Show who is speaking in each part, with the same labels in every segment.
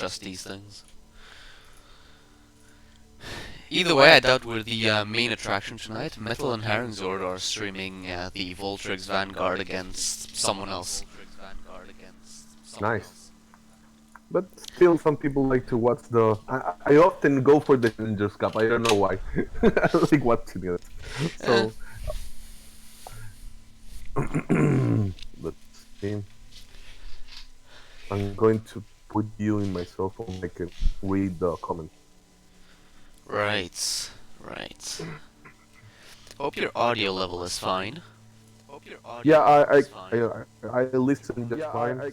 Speaker 1: trust these things. Either way, I doubt we're the main attraction tonight. Metal and Herringzord are streaming the Voltrix Vanguard against someone else.
Speaker 2: Nice. But still, some people like to watch the. I often go for the Challengers Cup. I don't know why. I like watching it. So, let's see. I'm going to put you in my cell phone. I can read the comment.
Speaker 1: Right, right. Hope your audio level is fine.
Speaker 2: Yeah, I listen just fine.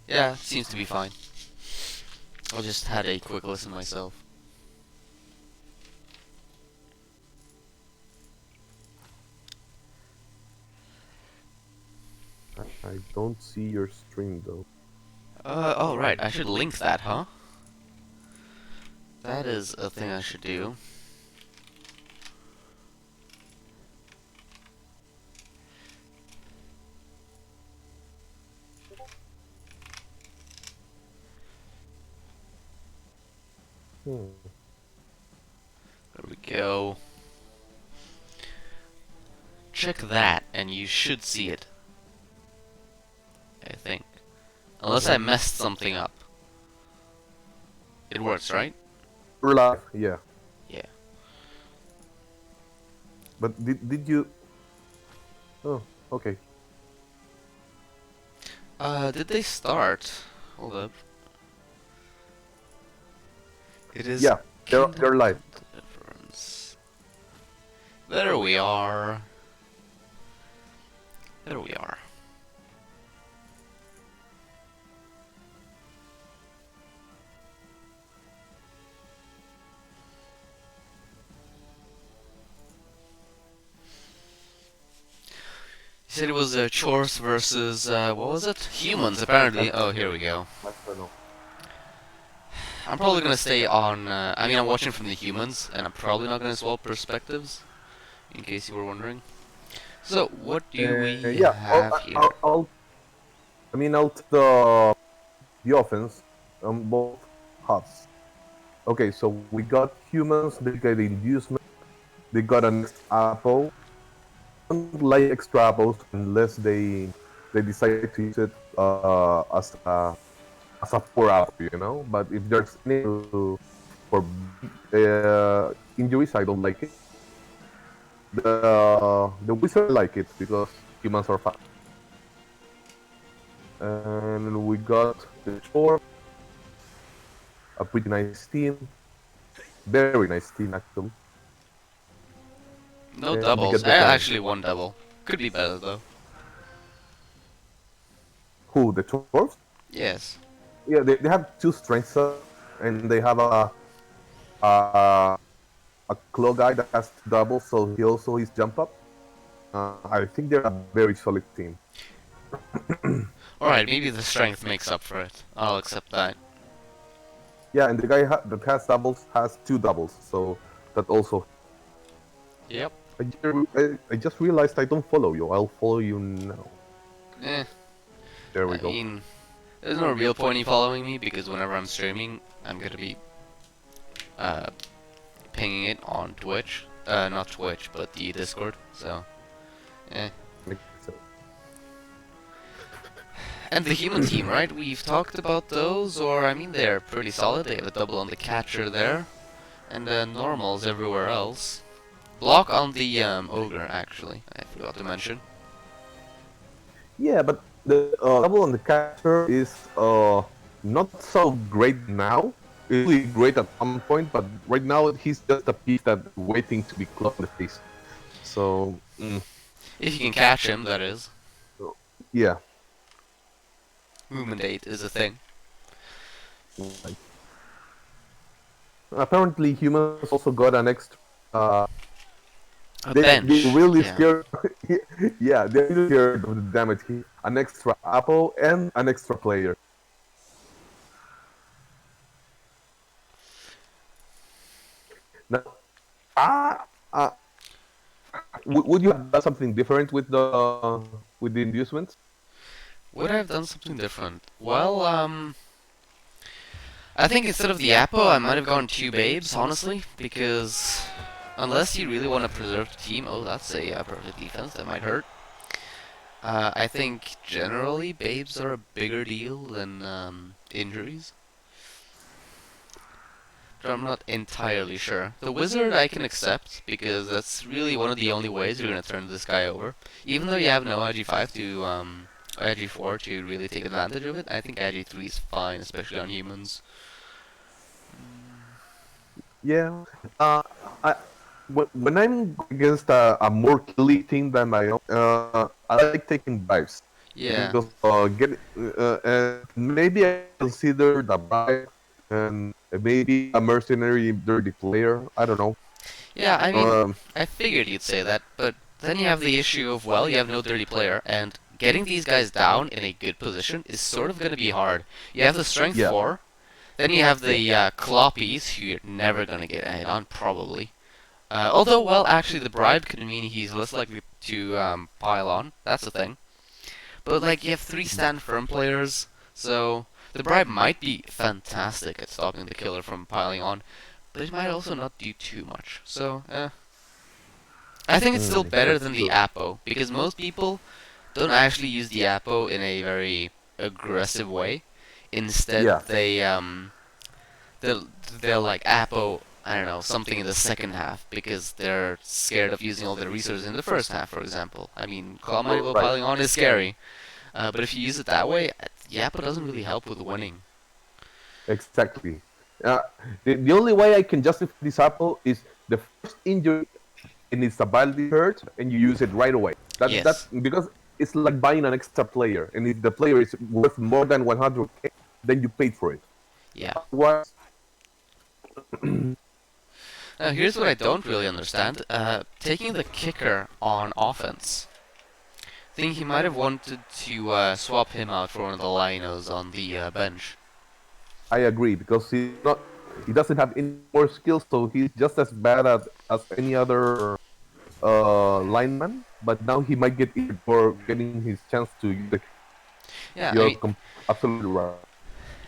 Speaker 1: Yeah, seems to be fine. I just had a quick listen myself.
Speaker 2: I don't see your stream though.
Speaker 1: Oh right, I should link that, huh? That is a thing I should do. There we go. Check that, and you should see it. I think. Unless I messed something up. It works, right?
Speaker 2: We're live, yeah.
Speaker 1: Yeah.
Speaker 2: But did you? Oh, okay.
Speaker 1: Did they start? Hold up. It is.
Speaker 2: Yeah, they're live.
Speaker 1: Deliverance. There we are. There we are. You said it was chores versus what was it? Humans, apparently. Oh, here we go. I'm probably gonna stay on. I mean, I'm watching from the humans, and I'm probably not gonna swap perspectives, in case you were wondering. So, what do we
Speaker 2: Yeah,
Speaker 1: have here?
Speaker 2: I mean, out the offense on both halves. Okay, so we got humans. They got inducement. They got an extra apple. Don't like extra apples unless they decide to use it as a poor apple, you know. But if there's any for injuries, I don't like it. The wizard like it because humans are fast. And we got the shore, a pretty nice team, very nice team actually.
Speaker 1: No
Speaker 2: And
Speaker 1: doubles. Actually, one double. Could be better though.
Speaker 2: Who, the dwarves?
Speaker 1: Yes.
Speaker 2: Yeah, they have two strengths and they have a a claw guy that has double, so he also is jump up. I think they're a very solid team.
Speaker 1: Alright, maybe the strength makes up for it. I'll accept that.
Speaker 2: Yeah, and the guy that has doubles has two doubles, so that also.
Speaker 1: Yep.
Speaker 2: I just realized I don't follow you. I'll follow you now.
Speaker 1: Eh.
Speaker 2: There we go.
Speaker 1: I mean, there's no real point in following me because whenever I'm streaming, I'm gonna be pinging it on Twitch. Not Twitch, but the Discord. So, eh. And the human team, right? We've talked about those, or I mean, they're pretty solid. They have a double on the catcher there, and then normals everywhere else. Block on the ogre, actually. I forgot to mention.
Speaker 2: Yeah, but the double on the catcher is not so great now. It's really great at some point, but right now he's just a piece that's waiting to be close in the face. So,
Speaker 1: if you can catch him, that is.
Speaker 2: Yeah.
Speaker 1: Movement 8 is a thing.
Speaker 2: Apparently, humans also got an extra.
Speaker 1: Bench.
Speaker 2: They really scared. Yeah, they're really scared of the damage. An extra apple and an extra player. Now, would you have done something different with the inducements?
Speaker 1: Would I have done something different? Well, I think instead of the Apo, I might have gone two Babes, honestly, because unless you really want to preserve the team, oh, that's a perfect defense, that might hurt. I think generally Babes are a bigger deal than injuries, but I'm not entirely sure. The Wizard I can accept, because that's really one of the only ways you're going to turn this guy over. Even though you have no IG5 to, IG4 to really take advantage of it, I think IG3 is fine, especially on humans.
Speaker 2: Yeah. I when I'm against a more killy team than my own, I like taking bribes
Speaker 1: Yeah.
Speaker 2: because and maybe I consider the bribe and maybe a mercenary dirty player. I don't know.
Speaker 1: Yeah, I mean,
Speaker 2: Um,
Speaker 1: I figured you'd say that, but then you have the issue of, well, you have no dirty player, and getting these guys down in a good position is sort of going to be hard. You have the strength
Speaker 2: yeah.
Speaker 1: 4, then you have the Kloppies, who you're never going to get a hit on, probably. Although, well, actually, the bribe could mean he's less likely to pile on. That's the thing. But, like, you have 3 stand firm players, so the bribe might be fantastic at stopping the killer from piling on, but it might also not do too much. So, I think it's still better
Speaker 2: That's
Speaker 1: than the
Speaker 2: true.
Speaker 1: Apo, because most people don't actually use the Apo in a very aggressive way. Instead,
Speaker 2: Yeah.
Speaker 1: they'll, they'll like Apo, I don't know, something in the second half, because they're scared of using all their resources in the first half, for example. I mean, Claw Mighty Blow
Speaker 2: Right.
Speaker 1: piling on is scary, but if you use it that way, the Apo doesn't really help with winning.
Speaker 2: Exactly. Uh, the only way I can justify this apple is the first injury and it's a badly hurt and you use it right away. That's
Speaker 1: Yes.
Speaker 2: because it's like buying an extra player, and if the player is worth more than 100k, then you paid for it.
Speaker 1: Yeah.
Speaker 2: Otherwise,
Speaker 1: Now, here's what I don't really understand. Taking the kicker on offense. Think he might have wanted to swap him out for one of the linos on the bench.
Speaker 2: I agree because he doesn't have any more skills, so he's just as bad as any other lineman. But now he might get injured for getting his chance to use the.
Speaker 1: Yeah, I
Speaker 2: You're
Speaker 1: mean,
Speaker 2: absolutely right.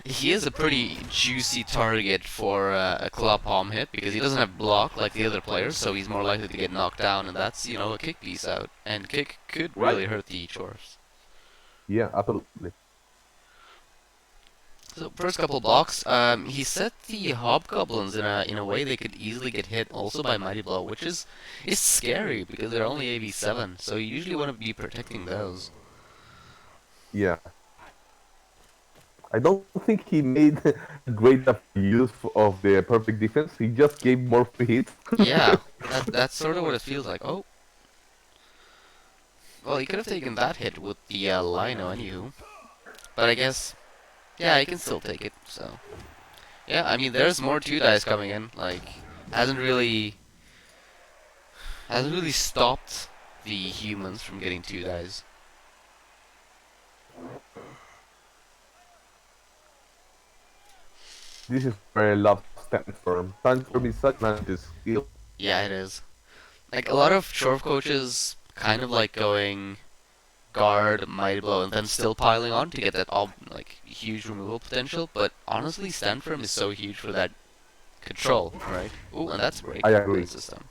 Speaker 1: he is a pretty juicy target for a claw palm hit because he doesn't have block like the other players, so he's more likely to get knocked down, and that's, you know, a kick piece out. And kick could
Speaker 2: Right?
Speaker 1: really hurt the chores.
Speaker 2: Yeah, absolutely.
Speaker 1: So first couple blocks, he set the hobgoblins in a way they could easily get hit also by mighty blow, which is scary because they're only AV7, so you usually want to be protecting those.
Speaker 2: Yeah. I don't think he made a great enough use of the perfect defense. He just gave more free hits.
Speaker 1: Yeah, that's sort of what it feels like. Oh, well, he could have taken that hit with the Lino anywho, but I guess, yeah, he can still take it. So yeah, I mean, there's more two dice coming in. Like, hasn't really hasn't really stopped the humans from getting two dice.
Speaker 2: This is where I love Stanford. Stanford is such an anti-skill.
Speaker 1: Yeah, it is. Like a lot of Chorf coaches kind of like going guard, mighty blow, and then still piling on to get that all like huge removal potential. But honestly, stand firm is so huge for that control, right? Ooh, and that's break.
Speaker 2: I
Speaker 1: Great
Speaker 2: agree.
Speaker 1: system.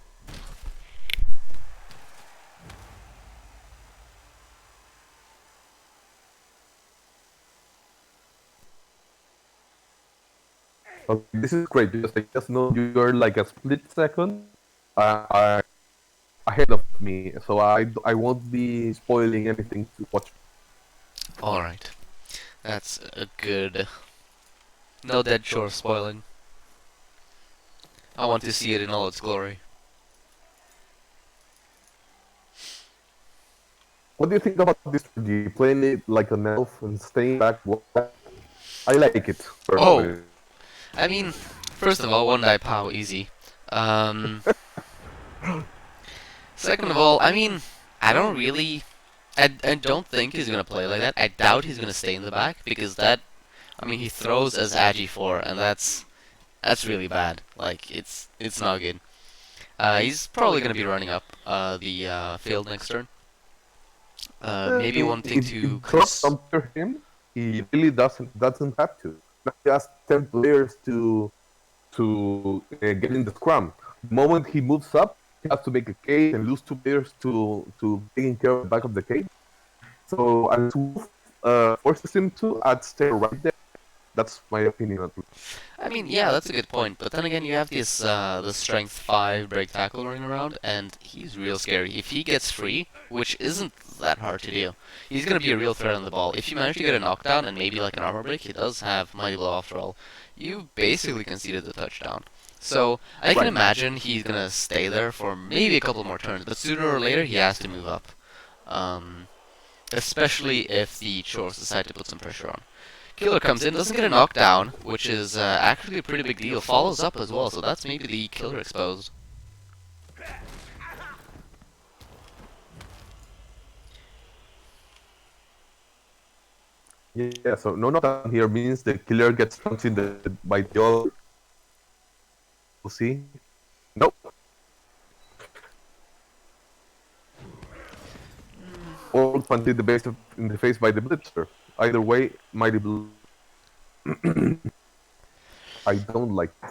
Speaker 2: Okay, this is great because I just know you're like a split second ahead of me, so I won't be spoiling anything to watch.
Speaker 1: All right, that's a good. No dead shore spoiling. I want to see it in all its glory.
Speaker 2: What do you think about this? Do you playing it like an elf and staying back? I like it
Speaker 1: Oh,
Speaker 2: personally.
Speaker 1: I mean, first of all, one die pow easy. Um, Second of all, I mean, I don't really, I don't think he's gonna play like that. I doubt he's gonna stay in the back because that, I mean, he throws as Agi 4, and that's really bad. Like, it's not good. He's probably gonna be running up the field next turn. Maybe wanting
Speaker 2: If
Speaker 1: to
Speaker 2: drops under him, he really doesn't have to. Now he has 10 players to get in the scrum. The moment he moves up, he has to make a cage and lose 2 players to taking care of the back of the cage. So as Wolf forces him to, I'd stay right there. That's my opinion at least.
Speaker 1: I mean, yeah, that's a good point. But then again, you have this the strength 5 break tackle running around, and he's real scary. If he gets free, which isn't that hard to do, he's gonna be a real threat on the ball. If you manage to get a knockdown and maybe like an armor break, he does have mighty blow after all. You basically conceded the touchdown. So I can
Speaker 2: Right.
Speaker 1: imagine he's gonna stay there for maybe a couple more turns, but sooner or later he has to move up. Um, Especially if the Chores decide to put some pressure on. Killer comes in, doesn't get a knockdown, which is actually a pretty big deal. Follows up as well, so that's maybe the killer exposed.
Speaker 2: Yeah, so no knockdown here means the killer gets punched in the by the other. We'll see. Nope. Or punched in the in the face by the blitzer. Either way, mighty blue. I don't like it.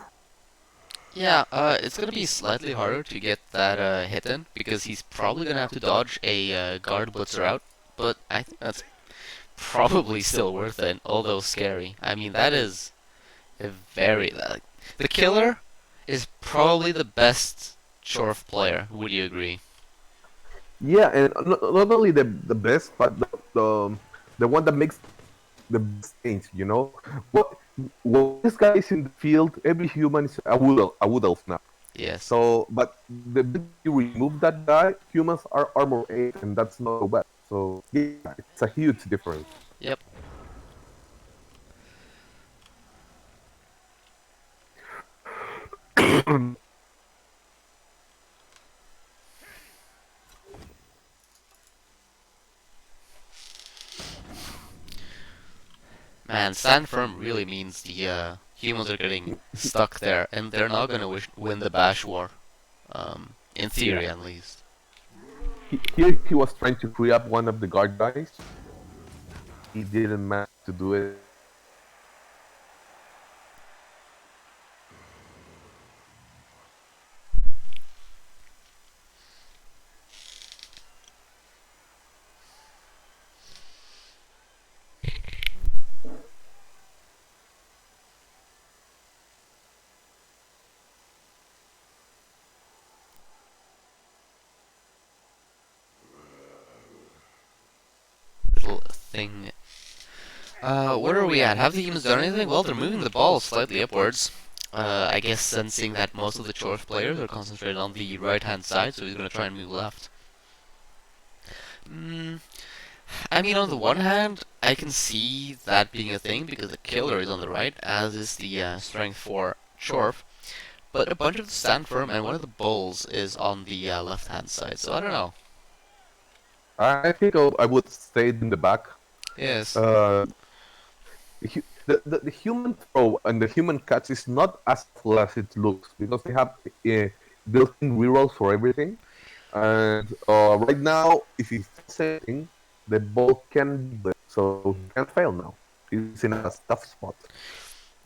Speaker 1: Yeah, it's gonna be slightly harder to get that hit in because he's probably gonna have to dodge a guard blitzer out, but I think that's probably still worth it, although scary. I mean, that is a very the killer is probably the best Chorf player. Would you agree?
Speaker 2: Yeah, and not only the best, but the one that makes the best change. You know, what when this guy is in the field, every human is a wood elf now.
Speaker 1: Yes.
Speaker 2: So, but the minute you remove that guy, humans are armor 8, and that's not so bad. So, yeah, it's a huge difference.
Speaker 1: Yep. Man, stand firm really means the humans are getting stuck there, and they're not gonna win the Bash War. In theory,
Speaker 2: Yeah.
Speaker 1: at least.
Speaker 2: Here he was trying to free up one of the guard guys. He didn't manage to do it.
Speaker 1: Little thing. Where are we at? Have the humans done anything? Well, they're moving the ball slightly upwards. I guess sensing that most of the Chorf players are concentrated on the right-hand side, so he's gonna try and move left. Mm, I mean, on the one hand, I can see that being a thing because the killer is on the right, as is the strength 4 Chorf. But a bunch of the stand firm and one of the bulls is on the left-hand side, so I don't know.
Speaker 2: I think I would stay in the back.
Speaker 1: Yes.
Speaker 2: Uh, the human throw and the human catch is not as full as it looks because they have built-in rerolls for everything. And right now, if he's setting, the ball can be so he can fail now. He's in a tough spot.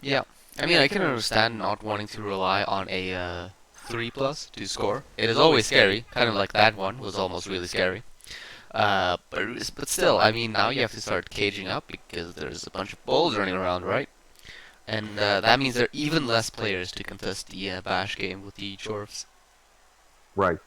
Speaker 1: Yeah. I mean, I can understand not wanting to rely on a 3 plus to score. It is always scary, kind of like that one was almost really scary. But still, I mean, now you have to start caging up because there's a bunch of bulls running around, right? And that means there are even less players to contest the bash game with the Chorfs.
Speaker 2: Right.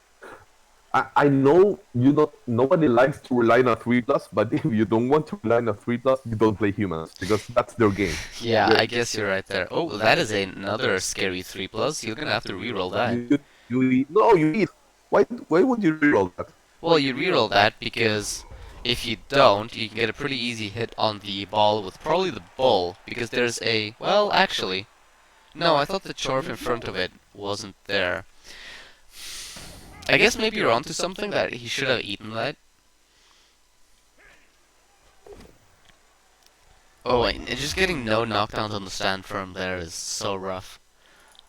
Speaker 2: I know you don't. Nobody likes to rely on a 3 plus, but if you don't want to rely on a 3 plus, you don't play humans because that's their game.
Speaker 1: Yeah,
Speaker 2: Yeah.
Speaker 1: I guess you're right there. Oh, that is another scary 3 plus. You're gonna have to reroll that.
Speaker 2: You eat. Why would you reroll that?
Speaker 1: Well, you reroll that because if you don't, you can get a pretty easy hit on the ball with probably the bull because there's a. Well, actually, no, I thought the Chorf in front of it wasn't there. I guess maybe you're onto something that he should have eaten that. Oh, and just getting no knockdowns on the stand firm there is so rough.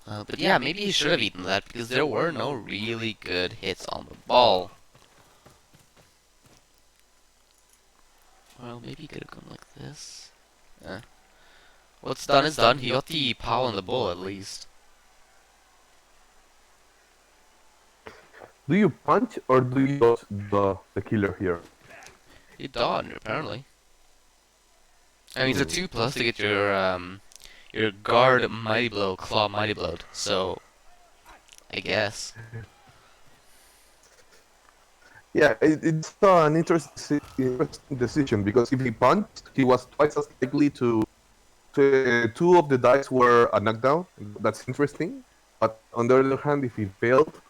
Speaker 1: But yeah, maybe he should have eaten that because there were no really good hits on the ball. Well, maybe he could have gone like this. Eh. What's done is done. He got the pow on the bull at least.
Speaker 2: Do you punch or do you dodge the killer here?
Speaker 1: He dodged, apparently. I mean, it's a 2+ to get your guard mighty blow, claw mighty blow. So, I guess.
Speaker 2: Yeah, it's an interesting decision because if he punched, he was twice as likely to. Two of the dice were a knockdown. That's interesting. But on the other hand, if he failed,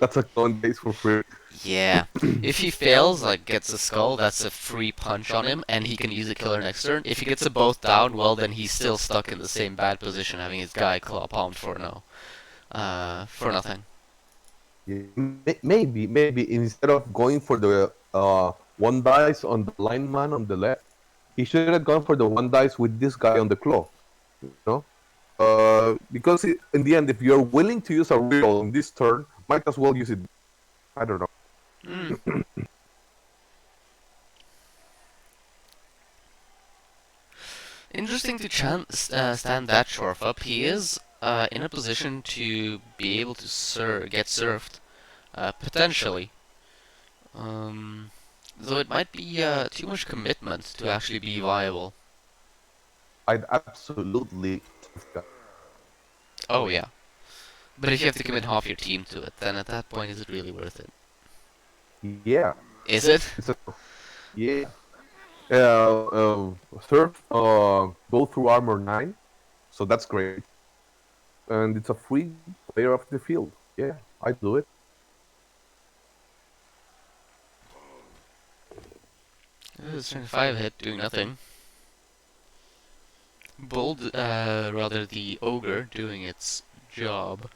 Speaker 2: that's a con base for free.
Speaker 1: Yeah. If he fails, like, gets a skull, that's a free punch on him, and he can use a killer next turn. If he gets them both down, well, then he's still stuck in the same bad position, having his guy claw palmed for nothing.
Speaker 2: Yeah, maybe instead of going for the one dice on the lineman on the left, he should have gone for the one dice with this guy on the claw. You know, because in the end, if you're willing to use a reroll on this turn, might as well use it. I don't know.
Speaker 1: Mm. Interesting to stand that Shorf up. He is in a position to be able to get surfed, potentially. Though it might be too much commitment to actually be viable.
Speaker 2: I'd absolutely.
Speaker 1: Oh yeah. But if you have to commit half your team to it, then at that point, is it really worth it?
Speaker 2: Yeah.
Speaker 1: Is it?
Speaker 2: Yeah. Surf go through armor 9, so that's great. And it's a free player of the field. Yeah, I do it.
Speaker 1: Strength 5 hit, doing nothing. Bold, rather the ogre, doing its job.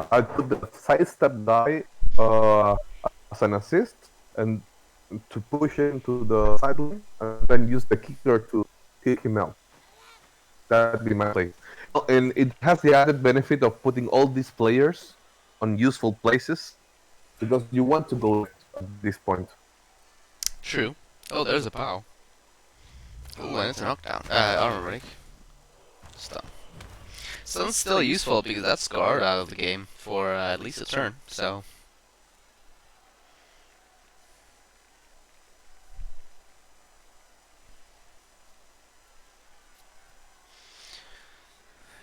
Speaker 2: I put the sidestep die as an assist and to push him to the sideline, and then use the kicker to kick him out. That'd be my play. Oh, and it has the added benefit of putting all these players on useful places because you want to go at this point.
Speaker 1: True. Oh, there's a pow. Ooh, and it's a knockdown. Armor break. Stun. Stun's still useful because that's scarred out of the game for at least a turn, so.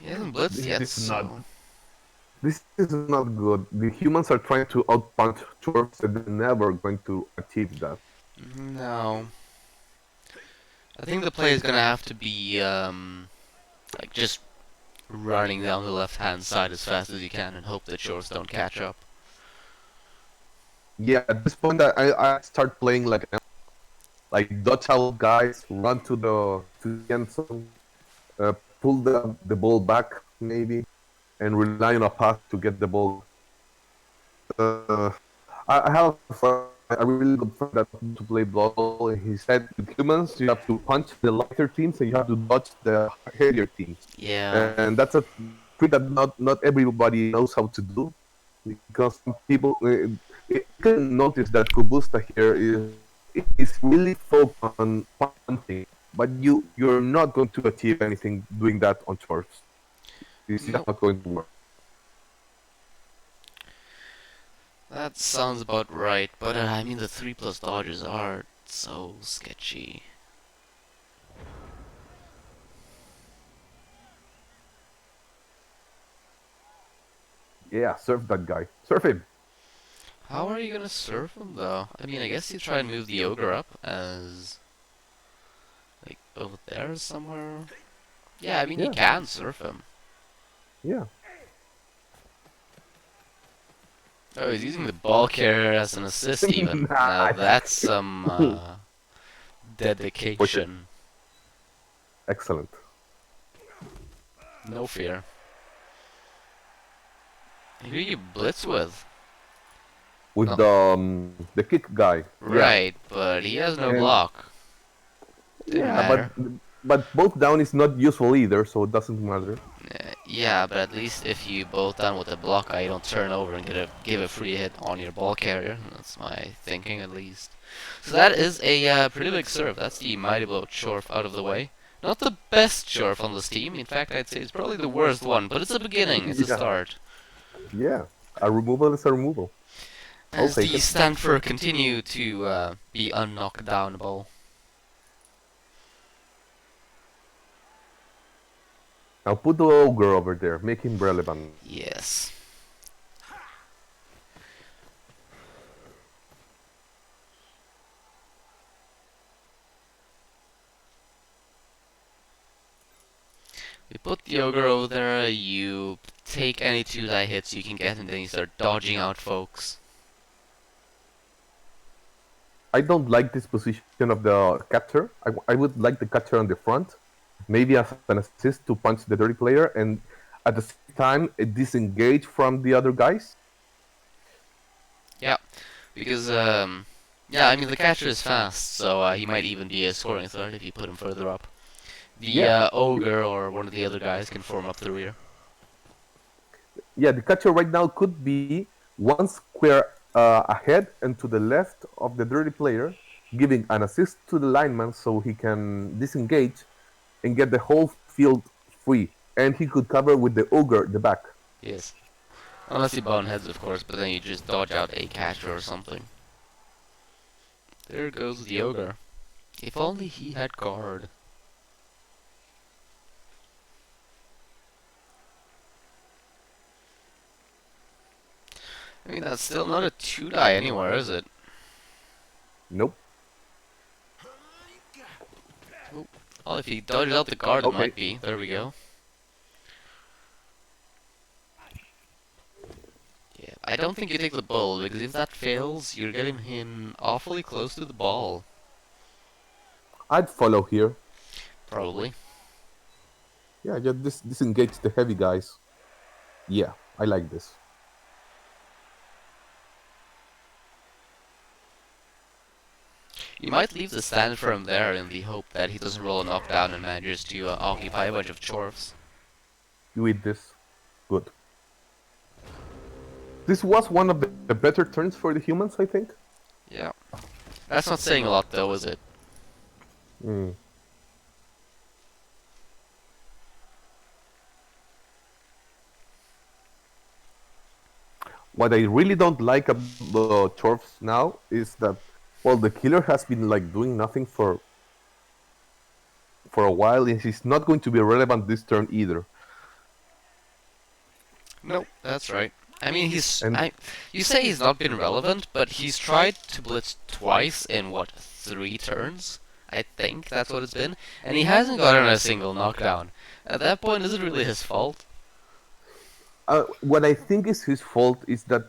Speaker 1: He hasn't blitzed yet, so.
Speaker 2: This is not good. The humans are trying to outpunch dwarves and they're never going to achieve that.
Speaker 1: No. I think the play is gonna have to be, like, just running down the left-hand side as fast as you can and hope that shorts don't catch up.
Speaker 2: Yeah, at this point, I start playing like dodge out guys, run to the end zone, pull the ball back maybe, and rely on a pass to get the ball. Uh, I have a really good friend that wants to play ball, and he said with humans you have to punch the lighter teams and you have to dodge the heavier teams.
Speaker 1: Yeah.
Speaker 2: And that's a trick that not everybody knows how to do, because some people you can notice that Kubusta here is really focused on punching, but you're not going to achieve anything doing that on shorts. It's just not going to work.
Speaker 1: That sounds about right, but I mean the 3+ dodges are so sketchy.
Speaker 2: Yeah, surf that guy. Surf him.
Speaker 1: How are you gonna surf him though? I mean, I guess you try and move the ogre up as, like, over there somewhere. Yeah, I mean you can surf him.
Speaker 2: Yeah.
Speaker 1: Oh, he's using the ball carrier as an assist even. Now that's some dedication.
Speaker 2: Excellent.
Speaker 1: No fear. Who do you blitz with?
Speaker 2: With the kick guy.
Speaker 1: Right, but he has no
Speaker 2: And-
Speaker 1: block. Didn't
Speaker 2: Yeah,
Speaker 1: matter.
Speaker 2: but both down is not useful either, so it doesn't matter.
Speaker 1: Yeah, but at least if you bolt down with a block eye, you don't turn over and give a free hit on your ball carrier. That's my thinking, at least. So that is a pretty big serve. That's the Mighty Blow Chorf out of the way. Not the best Chorf on this team. In fact, I'd say it's probably the worst one. But it's a beginning. It's a
Speaker 2: Yeah,
Speaker 1: start.
Speaker 2: yeah. A removal is a removal. I'll
Speaker 1: As
Speaker 2: take
Speaker 1: the
Speaker 2: it.
Speaker 1: Stanford continue to be unknockdownable.
Speaker 2: Now put the ogre over there, make him relevant.
Speaker 1: Yes. We put the ogre over there, you take any 2-die hits you can get, and then you start dodging out folks.
Speaker 2: I don't like this position of the catcher. I would like the catcher on the front, maybe as an assist to punch the dirty player, and at the same time disengage from the other guys.
Speaker 1: Yeah, because, yeah, I mean, the catcher is fast, so he might even be a scoring threat if you put him further up. The
Speaker 2: Yeah,
Speaker 1: ogre or one of the other guys can form up the rear.
Speaker 2: yeah. The catcher right now could be one square ahead and to the left of the dirty player, giving an assist to the lineman so he can disengage and get the whole field free. And he could cover with the ogre the back.
Speaker 1: Yes. Unless he boneheads, of course, but then you just dodge out a catcher or something. There goes the ogre. If only he had guard. I mean, that's still not a 2-die anywhere, is it?
Speaker 2: Nope.
Speaker 1: Well, if he dodges out the guard, it
Speaker 2: Okay.
Speaker 1: might be. There we go. Yeah, I don't think you take the bull, because if that fails, you're getting him awfully close to the ball.
Speaker 2: I'd follow here.
Speaker 1: Probably.
Speaker 2: Yeah, just disengage the heavy guys. Yeah, I like this.
Speaker 1: You might leave the stand firm there in the hope that he doesn't roll a knockdown and manages to occupy a bunch of chorfs.
Speaker 2: You eat this. Good. This was one of the better turns for the humans, I think.
Speaker 1: Yeah. That's not saying a lot, though, is it?
Speaker 2: Mm. What I really don't like about Chorfs now is that, well, the killer has been like doing nothing for a while, and he's not going to be relevant this turn either.
Speaker 1: Nope, that's right. I mean,
Speaker 2: And
Speaker 1: you say he's not been relevant, but he's tried to blitz twice in, what, 3 turns? I think that's what it's been. And he hasn't gotten a single knockdown. At that point, is it really his fault?
Speaker 2: what I think is his fault is that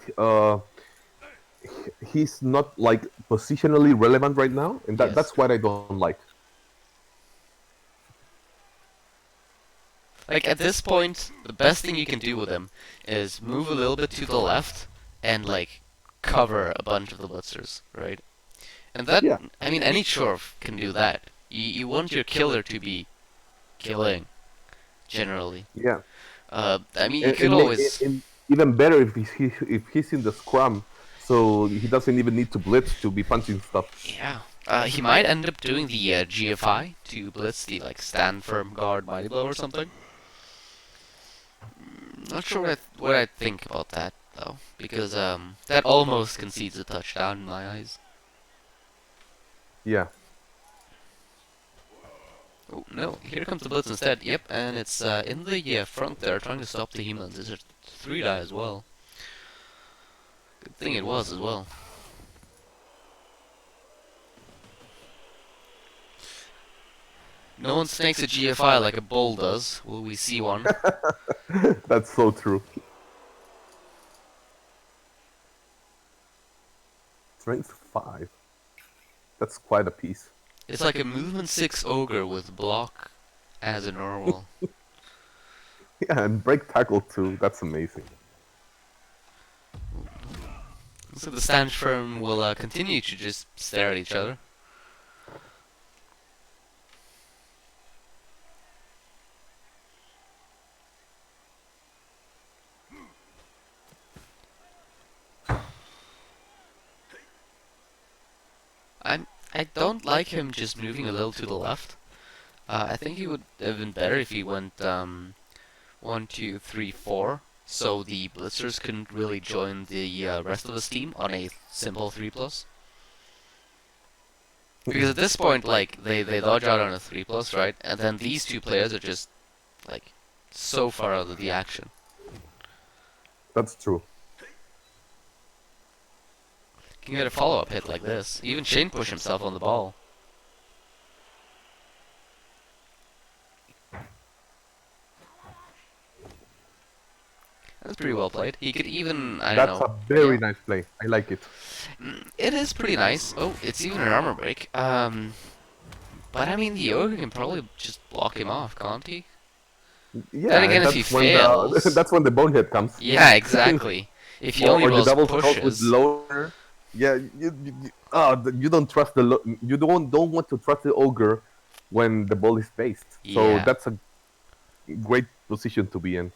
Speaker 2: he's not like positionally relevant right now, and
Speaker 1: Yes.
Speaker 2: that's what I don't like.
Speaker 1: Like, at this point, the best thing you can do with him is move a little bit to the left and, like, cover a bunch of the blitzers, right? And that,
Speaker 2: Yeah.
Speaker 1: I mean, any chorf can do that. You want your killer to be killing, generally.
Speaker 2: Yeah.
Speaker 1: I mean, you could always...
Speaker 2: And even better if he's in the scrum, so he doesn't even need to blitz to be punching stuff.
Speaker 1: Yeah. He might end up doing the GFI to blitz the, like, stand firm guard mighty blow or something. Not sure what I think about that, though, because that almost concedes a touchdown in my eyes.
Speaker 2: Yeah.
Speaker 1: Oh, no, here comes the blitz instead. Yep, and it's in the front there, trying to stop the humans. It's a 3-die as well. Good thing it was as well. No one snakes a GFI like a bull does. Will we see one?
Speaker 2: That's so true. Strength 5. That's quite a piece.
Speaker 1: It's like a movement 6 ogre with block as a normal.
Speaker 2: Yeah, and break tackle too. That's amazing.
Speaker 1: So the stand firm will continue to just stare at each other. I don't like him just moving a little to the left. I think he would have been better if he went 1, 2, 3, 4, so the blitzers couldn't really join the rest of his team on a simple 3+. Because at this point, like, they dodge out on a 3+, right? And then these two players are just, like, so far out of the action.
Speaker 2: That's true.
Speaker 1: Can get a follow-up hit like this. Even Shane push himself on the ball. That's pretty well played. He could even, I don't know.
Speaker 2: That's a very nice play. I like it.
Speaker 1: It is pretty nice. Oh, it's even an armor break. But I mean, the ogre can probably just block him off, can't he?
Speaker 2: Yeah,
Speaker 1: Then again, if he fails,
Speaker 2: that's when the bonehead comes.
Speaker 1: yeah, exactly. If he only
Speaker 2: or the
Speaker 1: rolls
Speaker 2: double calls with
Speaker 1: pushes,
Speaker 2: lower. Yeah, you don't trust you don't want to trust the ogre when the ball is faced. So
Speaker 1: yeah.
Speaker 2: that's a great position to be in.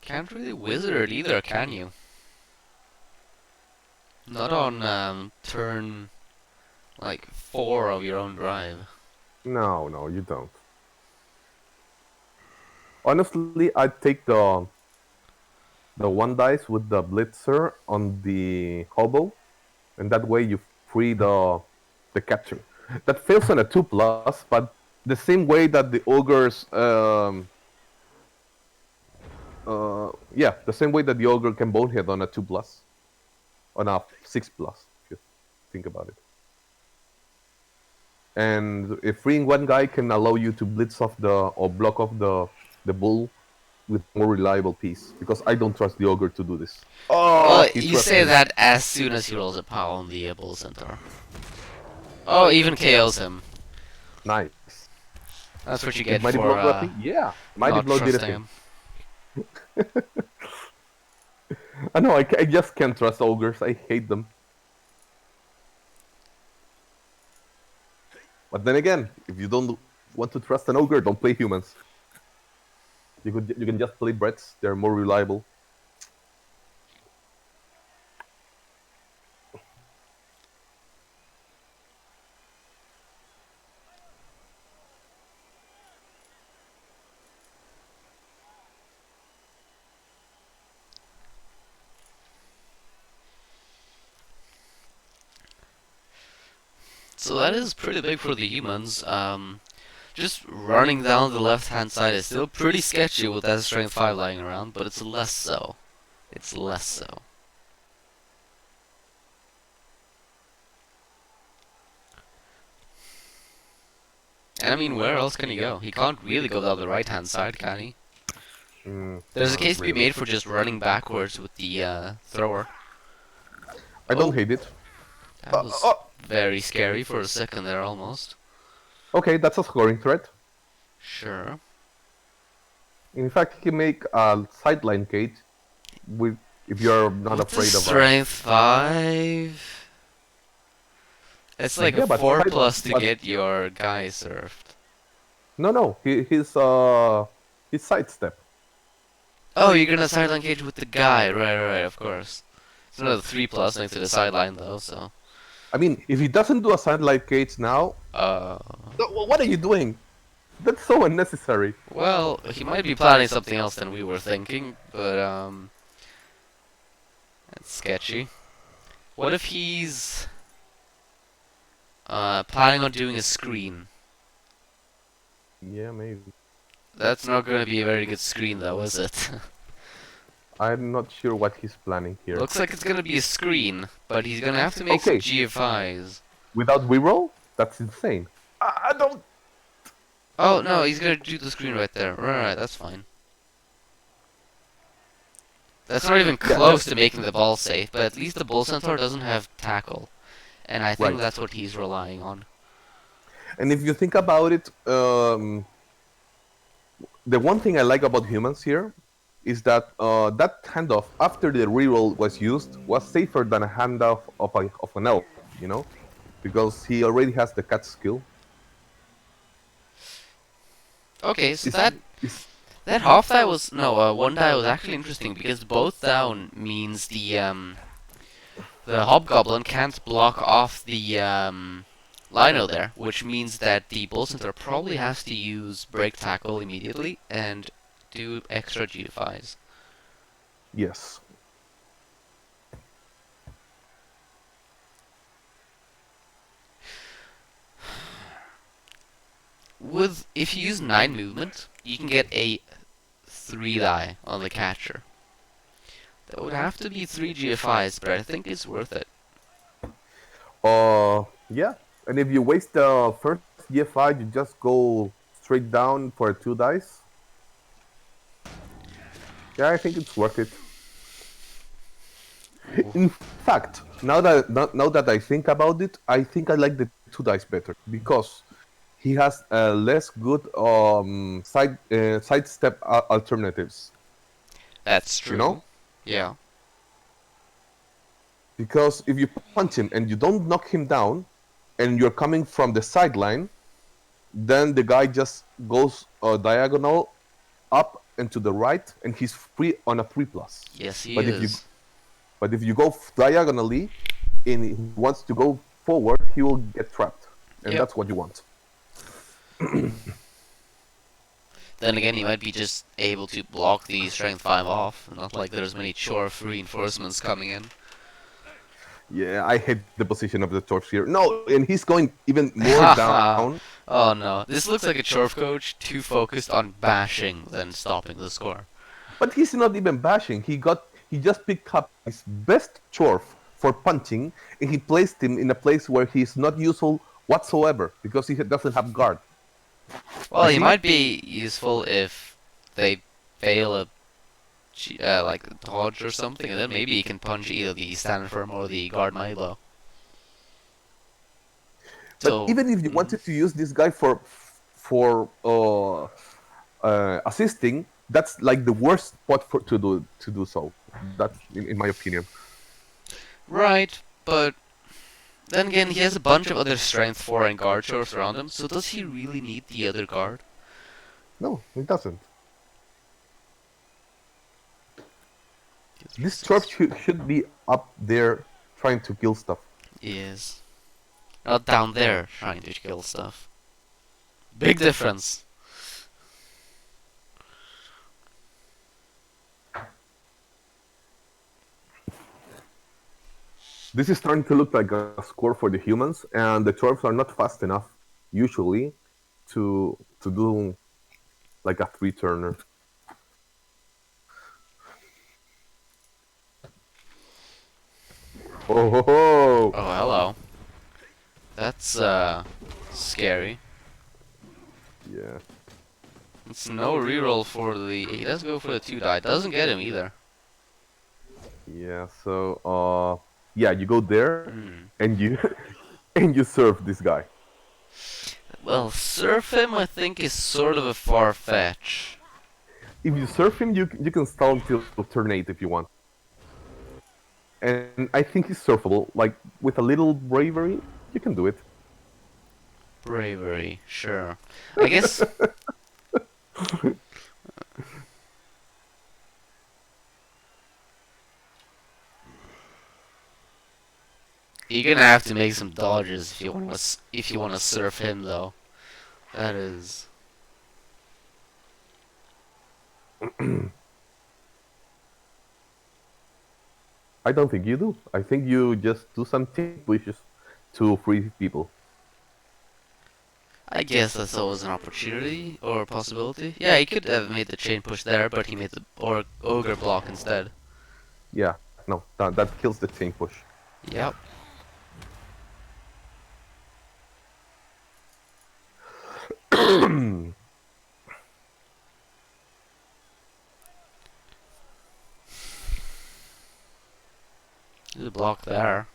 Speaker 1: Can't really wizard either, can you? Not on turn like 4 of your own drive.
Speaker 2: No, you don't. Honestly, I'd take the one dice with the blitzer on the hobo, and that way you free the capture. That fails on a 2+, but the same way that the ogres, yeah, the same way that the ogre can bonehead on a 2+, on a 6+, if you think about it. And if freeing one guy can allow you to blitz off or block off the bull with more reliable piece, because I don't trust the ogre to do this.
Speaker 1: Well, you say that as soon as he rolls a pow on the bull centaur. Oh, even KOs him.
Speaker 2: Nice.
Speaker 1: That's what you get
Speaker 2: Mighty
Speaker 1: for
Speaker 2: Blow got me? Yeah, Mighty
Speaker 1: not
Speaker 2: Blow did
Speaker 1: trusting
Speaker 2: it.
Speaker 1: him.
Speaker 2: I know, I just can't trust ogres. I hate them. But then again, if you don't want to trust an ogre, don't play humans. You can just play Bretts. They're more reliable.
Speaker 1: So that is pretty big for the humans. Just running down the left-hand side is still pretty sketchy with that strength 5 lying around, but it's less so. It's less so. And I mean, where else can he go? He can't really go down the right-hand side, can he? There's a case to be made for just running backwards with the thrower.
Speaker 2: I don't hate it.
Speaker 1: That was very scary for a second there, almost.
Speaker 2: Okay, that's a scoring threat.
Speaker 1: Sure.
Speaker 2: In fact, he can make a sideline cage if you're not afraid of
Speaker 1: strength 5. It's like a 4+ to get your guy surfed.
Speaker 2: No, his sidestep.
Speaker 1: Oh, you're gonna sideline cage with the guy, right, of course. It's another 3+ next to the sideline though, so.
Speaker 2: I mean, if he doesn't do a sideline cage now, what are you doing? That's so unnecessary.
Speaker 1: Well, he might be planning something else than we were thinking, but that's sketchy. What if he's planning on doing a screen?
Speaker 2: Yeah, maybe.
Speaker 1: That's not gonna be a very good screen though, is it?
Speaker 2: I'm not sure what he's planning here.
Speaker 1: Looks like it's gonna be a screen, but he's gonna have to make some GFIs.
Speaker 2: Without reroll? That's insane. I don't...
Speaker 1: Oh, no, he's gonna do the screen right there. Right, that's fine. That's not even close to making the ball safe, but at least the Bull Centaur doesn't have tackle. And I think that's what he's relying on.
Speaker 2: And if you think about it, the one thing I like about humans here is that that handoff after the reroll was used was safer than a handoff of an elf, you know, because he already has the cat skill.
Speaker 1: Okay, so
Speaker 2: Is is
Speaker 1: that half die was no one die was actually interesting because both down means the hobgoblin can't block off the Lino there, which means that the bull centaur probably has to use break tackle immediately and do extra GFIs.
Speaker 2: yes.
Speaker 1: With if you use 9 movement, you can get a 3 die on the catcher. That would have to be 3 GFIs, but I think it's worth it.
Speaker 2: Yeah. And if you waste the first GFI, you just go straight down for 2 dice. Yeah, I think it's worth it. In fact, now that I think about it, I think I like the 2 dice better because he has less good sidestep alternatives.
Speaker 1: That's
Speaker 2: You know,
Speaker 1: true. Yeah.
Speaker 2: because if you punch him and you don't knock him down, and you're coming from the sideline, then the guy just goes diagonal up and to the right, and he's free on a 3+.
Speaker 1: Yes, he
Speaker 2: But if you
Speaker 1: is.
Speaker 2: but if you go diagonally and he wants to go forward, he will get trapped, and
Speaker 1: Yep.
Speaker 2: that's what you want.
Speaker 1: Then again, he might be just able to block the strength 5 off. Not like there's many chore reinforcements coming in.
Speaker 2: Yeah, I hate the position of the torch here. No, and he's going even more
Speaker 1: Haha.
Speaker 2: down.
Speaker 1: Oh no. This looks like a Chorf coach too focused on bashing than stopping the score.
Speaker 2: But he's not even bashing. He just picked up his best chorf for punching, and he placed him in a place where he's not useful whatsoever because he doesn't have guard.
Speaker 1: Well,
Speaker 2: You
Speaker 1: he
Speaker 2: see?
Speaker 1: might be useful if they fail a like a dodge or something, and then maybe he can punch either the stand firm or the guard Milo.
Speaker 2: But
Speaker 1: So,
Speaker 2: even if you wanted to use this guy for assisting, that's like the worst spot for to do so. That's in my opinion.
Speaker 1: right, but then again, he has a bunch of other strength 4 and guard chores around him, so does he really need the other guard?
Speaker 2: No, it doesn't. This turf
Speaker 1: Yes.
Speaker 2: should be up there trying to kill stuff.
Speaker 1: Is not down there trying to kill stuff. Big difference.
Speaker 2: This is starting to look like a score for the humans, and the dwarves are not fast enough usually to do like a 3-turner. Oh ho ho!
Speaker 1: Oh, hello. That's scary.
Speaker 2: Yeah,
Speaker 1: It's no reroll for the. He does go for the 2 die. Doesn't get him either.
Speaker 2: yeah. So yeah, you go there
Speaker 1: Hmm.
Speaker 2: and you and you serve this guy.
Speaker 1: Well, surf him, I think, is sort of a far fetch.
Speaker 2: If you serve him, you can stall until turn 8 if you want. And I think he's surfable. Like with a little bravery, you can do it.
Speaker 1: Bravery, sure. I guess. You're gonna have to make some dodges if you want to surf him, though. That is.
Speaker 2: I don't think you do. I think you just do some team pushes to free people.
Speaker 1: I guess that's always an opportunity or a possibility. Yeah, he could have made the chain push there, but he made the ogre block instead.
Speaker 2: Yeah, no, that kills the chain push.
Speaker 1: Yep. There's a block there.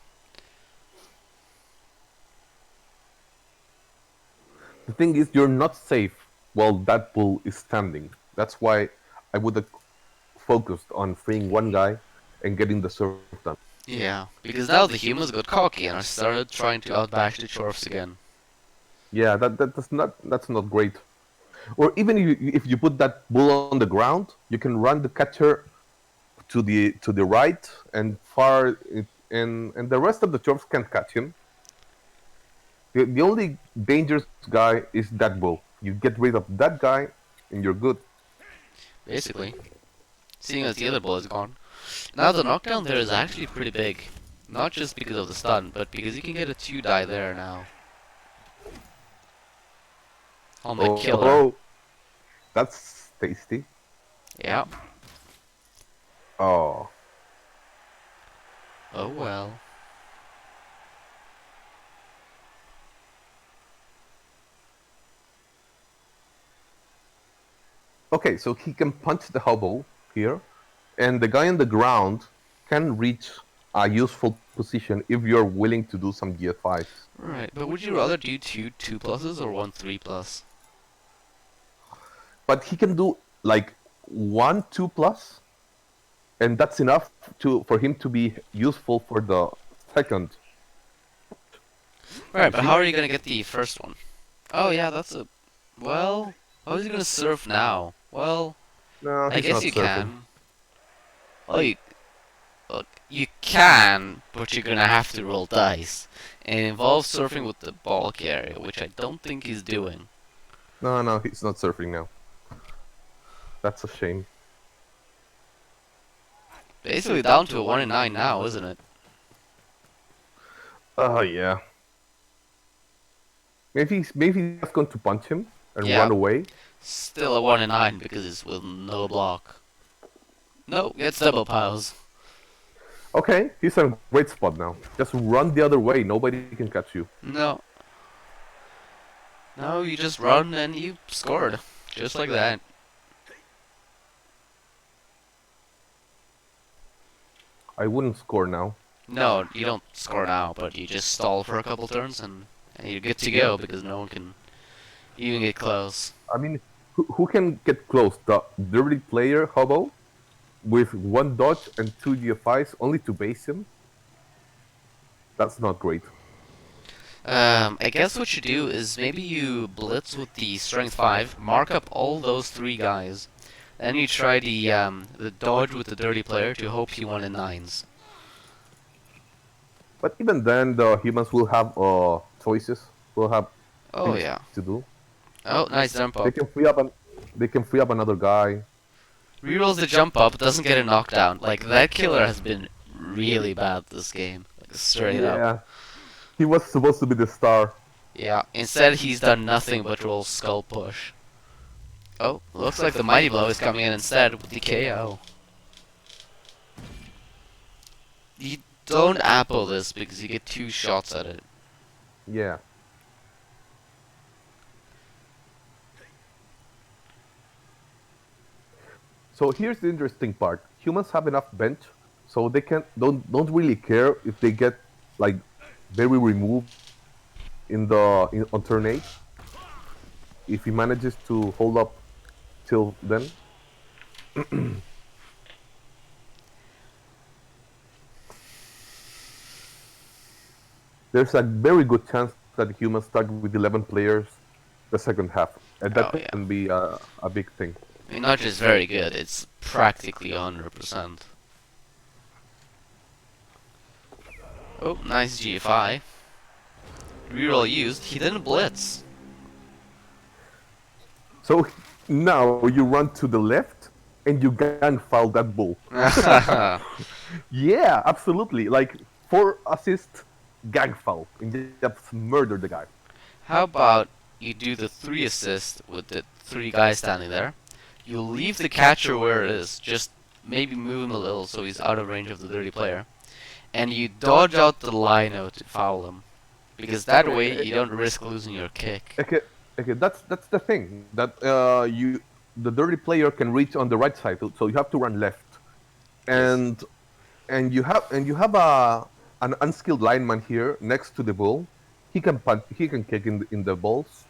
Speaker 2: The thing is, you're not safe while that bull is standing. That's why I would have focused on freeing one guy and getting the surf done.
Speaker 1: Yeah, because now the humans got cocky and started trying to outbash the dwarfs again.
Speaker 2: Yeah, that's not great. Or even if you put that bull on the ground, you can run the catcher to the right and far, and the rest of the dwarfs can't catch him. The only dangerous guy is that bull. You get rid of that guy, and you're good.
Speaker 1: Basically, seeing as the other bull is gone. Now the knockdown there is actually pretty big. Not just because of the stun, but because you can get a 2-die there now. On the killer.
Speaker 2: Oh, that's tasty.
Speaker 1: Yeah.
Speaker 2: Oh,
Speaker 1: Oh well.
Speaker 2: okay. So he can punch the hobo here, and the guy on the ground can reach a useful position if you're willing to do some GF5s.
Speaker 1: Right, but would you rather do two 2+s or one 3+?
Speaker 2: But he can do like 1 2+, and that's enough to for him to be useful for the second.
Speaker 1: Right, but how are you gonna get the first one? Oh yeah, that's a... Well, how is he gonna surf now? Well,
Speaker 2: No,
Speaker 1: I
Speaker 2: he's
Speaker 1: guess
Speaker 2: not
Speaker 1: you
Speaker 2: surfing.
Speaker 1: can. Well, look, you can, but you're gonna have to roll dice. And it involves surfing with the ball carrier, which I don't think he's doing.
Speaker 2: No, he's not surfing now. That's a shame.
Speaker 1: Basically down to a 1 in 9 now, isn't it?
Speaker 2: Oh yeah. Maybe he's just going to punch him and
Speaker 1: Yeah.
Speaker 2: run away.
Speaker 1: Still a 1 in 9 because it's with no block. No, gets double piles.
Speaker 2: Okay, he's in a great spot now. Just run the other way. Nobody can catch you.
Speaker 1: No. No, you just run and you scored. Just like that.
Speaker 2: I wouldn't score now.
Speaker 1: No, you don't score now, but you just stall for a couple turns and you're good to go because no one can even get close.
Speaker 2: I mean, who can get close? The dirty player, hobo, with 1 dodge and 2 GFIs only to base him? That's not great.
Speaker 1: I guess what you do is maybe you blitz with the strength 5, mark up all those 3 guys, then you try the dodge with the dirty player to hope he 1 in 9s.
Speaker 2: But even then, the humans will have choices. Will have
Speaker 1: Oh
Speaker 2: things
Speaker 1: yeah.
Speaker 2: to do.
Speaker 1: Oh, nice jump up.
Speaker 2: They can free up another guy.
Speaker 1: Rerolls the jump up, doesn't get a knockdown. Like, that killer has been really bad this game. Like, straight up.
Speaker 2: Yeah, he was supposed to be the star.
Speaker 1: Yeah, instead he's done nothing but roll skull push. Oh, looks like the mighty blow is coming in instead with the KO. You don't apple this because you get 2 shots at it.
Speaker 2: Yeah. So here's the interesting part. Humans have enough bench, so they can don't really care if they get like very removed on turn 8. If he manages to hold up till then. There's a very good chance that humans start with 11 players the second half, and that
Speaker 1: Oh, yeah.
Speaker 2: can be a big thing.
Speaker 1: I mean, not just very good, it's practically 100%. Oh, nice GFI. Reroll used, he didn't blitz.
Speaker 2: So now you run to the left and you gang foul that bull. Yeah, absolutely. Like 4 assist gang foul and you just murder the guy.
Speaker 1: How about you do the 3 assist with the 3 guys standing there? You leave the catcher where it is, just maybe move him a little so he's out of range of the dirty player. And you dodge out the lino to foul him. Because that way you don't risk losing your kick.
Speaker 2: Okay, that's the thing. That the dirty player can reach on the right side, so you have to run left. And you have an unskilled lineman here next to the bull. He can punch, he can kick in the balls.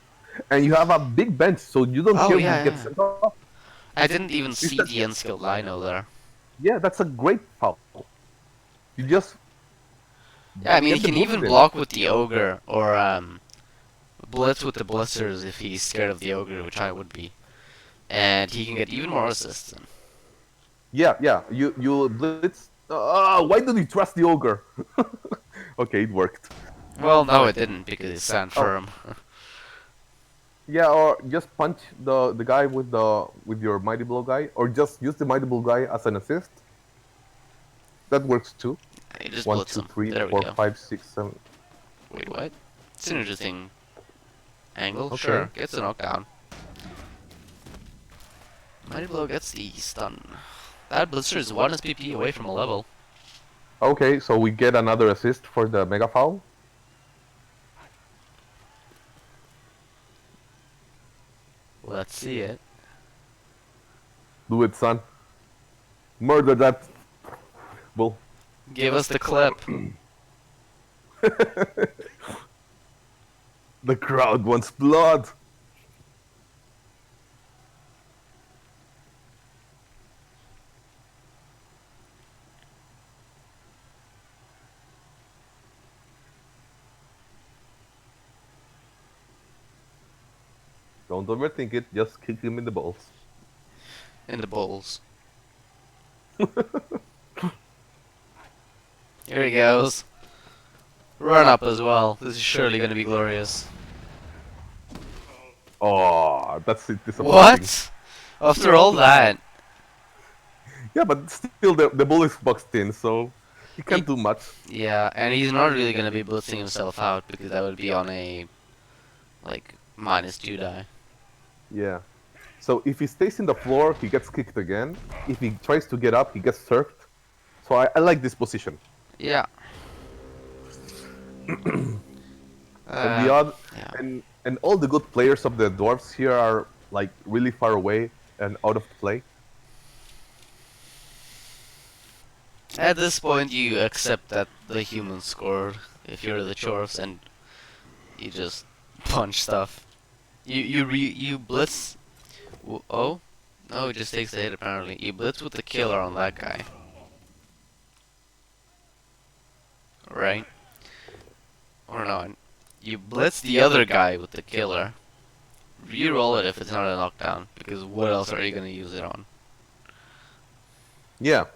Speaker 2: And you have a big bench, so you don't care who gets sent off.
Speaker 1: I didn't even
Speaker 2: Is
Speaker 1: see
Speaker 2: that,
Speaker 1: the unskilled Lino there.
Speaker 2: yeah, that's a great foul. You just
Speaker 1: Yeah, I mean, he
Speaker 2: get the
Speaker 1: can
Speaker 2: moves
Speaker 1: even
Speaker 2: in.
Speaker 1: block with the Ogre, or blitz with the Blitzers if he's scared of the Ogre, which I would be. And he can get even more assists in.
Speaker 2: Yeah, yeah. You blitz. Why did you trust the ogre? Okay, it worked.
Speaker 1: Well, no, it didn't, because he stand
Speaker 2: Oh,
Speaker 1: firm.
Speaker 2: yeah, or just punch the guy with your mighty blow guy, or just use the mighty blow guy as an assist. That works too.
Speaker 1: You just
Speaker 2: One,
Speaker 1: blitz
Speaker 2: two,
Speaker 1: him.
Speaker 2: three,
Speaker 1: There we
Speaker 2: four,
Speaker 1: go.
Speaker 2: five, six, seven.
Speaker 1: Wait, what? It's an interesting angle.
Speaker 2: Okay.
Speaker 1: Sure, gets a knockdown. Mighty Blow gets the stun. That Blitzer is 1 SPP away from a level.
Speaker 2: Okay, so we get another assist for the mega foul.
Speaker 1: Let's see it.
Speaker 2: Do it, son. Murder that bull.
Speaker 1: Give us the clip.
Speaker 2: The crowd wants blood. Don't overthink it. Just kick him in the balls.
Speaker 1: In the bowls. Here he goes. Run up as well. This is surely going to be glorious.
Speaker 2: Oh, that's it. Disappointing.
Speaker 1: What? After all that,
Speaker 2: Yeah, but still, the bull is boxed in, so he can't do much.
Speaker 1: yeah, and he's not really going to be blitzing himself out because that would be on a, like, -2 die.
Speaker 2: Yeah. So if he stays in the floor, he gets kicked again. If he tries to get up, he gets surfed. So I like this position.
Speaker 1: Yeah.
Speaker 2: And the odd,
Speaker 1: yeah.
Speaker 2: and all the good players of the dwarves here are like really far away and out of play.
Speaker 1: At this point, you accept that the humans scored if you're the dwarves, and you just punch stuff. You blitz. Oh, no, it just takes the hit apparently. You blitz with the killer on that guy, right? Or no, you blitz the other guy with the killer. Reroll it if it's not a knockdown, because what else are you gonna use it on?
Speaker 2: Yeah.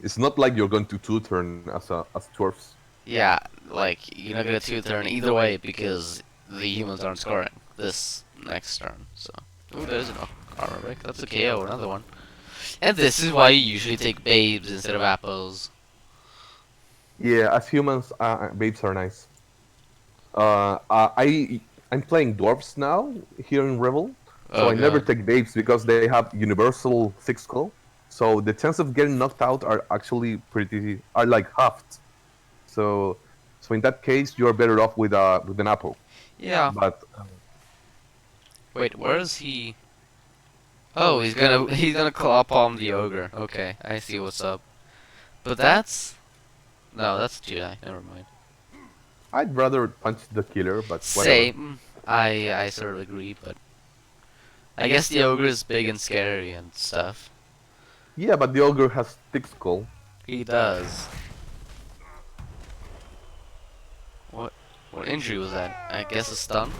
Speaker 2: It's not like you're going to two-turn as dwarves.
Speaker 1: Yeah, like you're not gonna two-turn either way because the humans aren't scoring this next turn. So, ooh, there's an armor break. That's a KO, another one. And this is why you usually take babes instead of apples.
Speaker 2: Yeah, as humans, babes are nice. I'm playing dwarves now here in REBBL, so
Speaker 1: Oh
Speaker 2: I never
Speaker 1: god.
Speaker 2: take babes because they have universal six skull. So the chance of getting knocked out are actually are like halved. So in that case, you're better off with an apple.
Speaker 1: Yeah.
Speaker 2: But
Speaker 1: Wait, where is he? Oh, he's gonna claw palm the ogre. Okay, I see what's up. But that's no, that's Jedi. Never mind.
Speaker 2: I'd rather punch the killer, but whatever.
Speaker 1: Same. I sort of agree, but I guess the ogre is big and scary and stuff.
Speaker 2: Yeah, but the ogre has thick skull.
Speaker 1: He does. What injury was that? I guess a stun?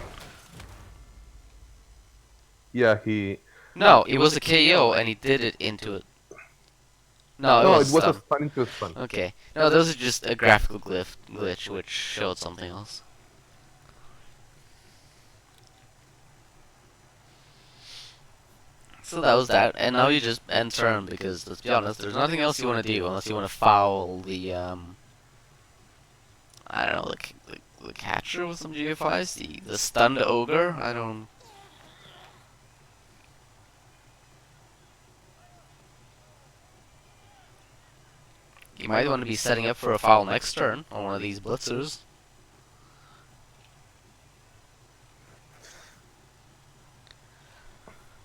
Speaker 2: Yeah, he.
Speaker 1: No, it was a KO and he did it into it. No, it
Speaker 2: No,
Speaker 1: was
Speaker 2: it
Speaker 1: a
Speaker 2: was a
Speaker 1: stun.
Speaker 2: stun into a stun.
Speaker 1: Okay. No, those are just a graphical glitch which showed something else. So that was that, and now you just end turn because let's be honest, there's nothing else you want to do unless you want to foul the I don't know, the catcher with some GFIs, the stunned ogre. I don't. You might want to be setting up for a foul next turn on one of these blitzers.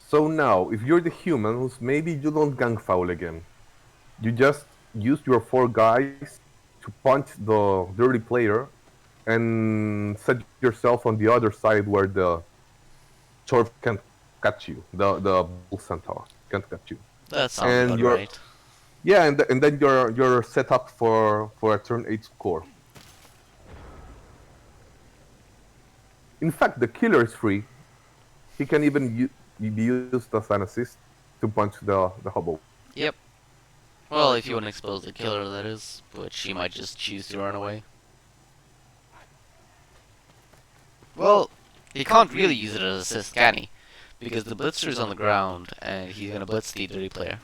Speaker 2: So now, if you're the humans, maybe you don't gang foul again. You just use your four guys to punch the dirty player and set yourself on the other side where the Chorf can't catch you. The bull centaur can't catch you,
Speaker 1: That sounds
Speaker 2: and
Speaker 1: about
Speaker 2: you're
Speaker 1: right.
Speaker 2: yeah, and then you're set up for a turn 8 score. In fact, the killer is free. He can even be used as an assist to punch the hobo.
Speaker 1: Yep. Well, if you want to expose the killer, that is, but she might just choose to run away. Well, he can't really use it as assist, can he? Because the blitzer is on the ground, and he's gonna blitz the dirty player.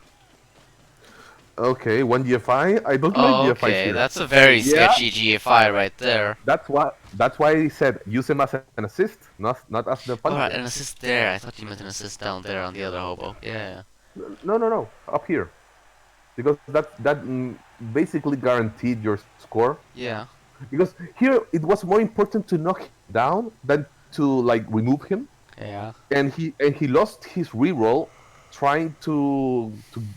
Speaker 2: Okay, one GFI. I don't like
Speaker 1: Oh,
Speaker 2: GFIs
Speaker 1: okay,
Speaker 2: here.
Speaker 1: that's a very
Speaker 2: Yeah,
Speaker 1: sketchy GFI right there.
Speaker 2: that's why I said use him as an assist, not as the puncher.
Speaker 1: Alright, an assist there. I thought you meant an assist down there on the other hobo. Yeah.
Speaker 2: No, up here, because that basically guaranteed your score.
Speaker 1: Yeah.
Speaker 2: Because here it was more important to knock him down than to like remove him,
Speaker 1: Yeah.
Speaker 2: and he lost his reroll trying to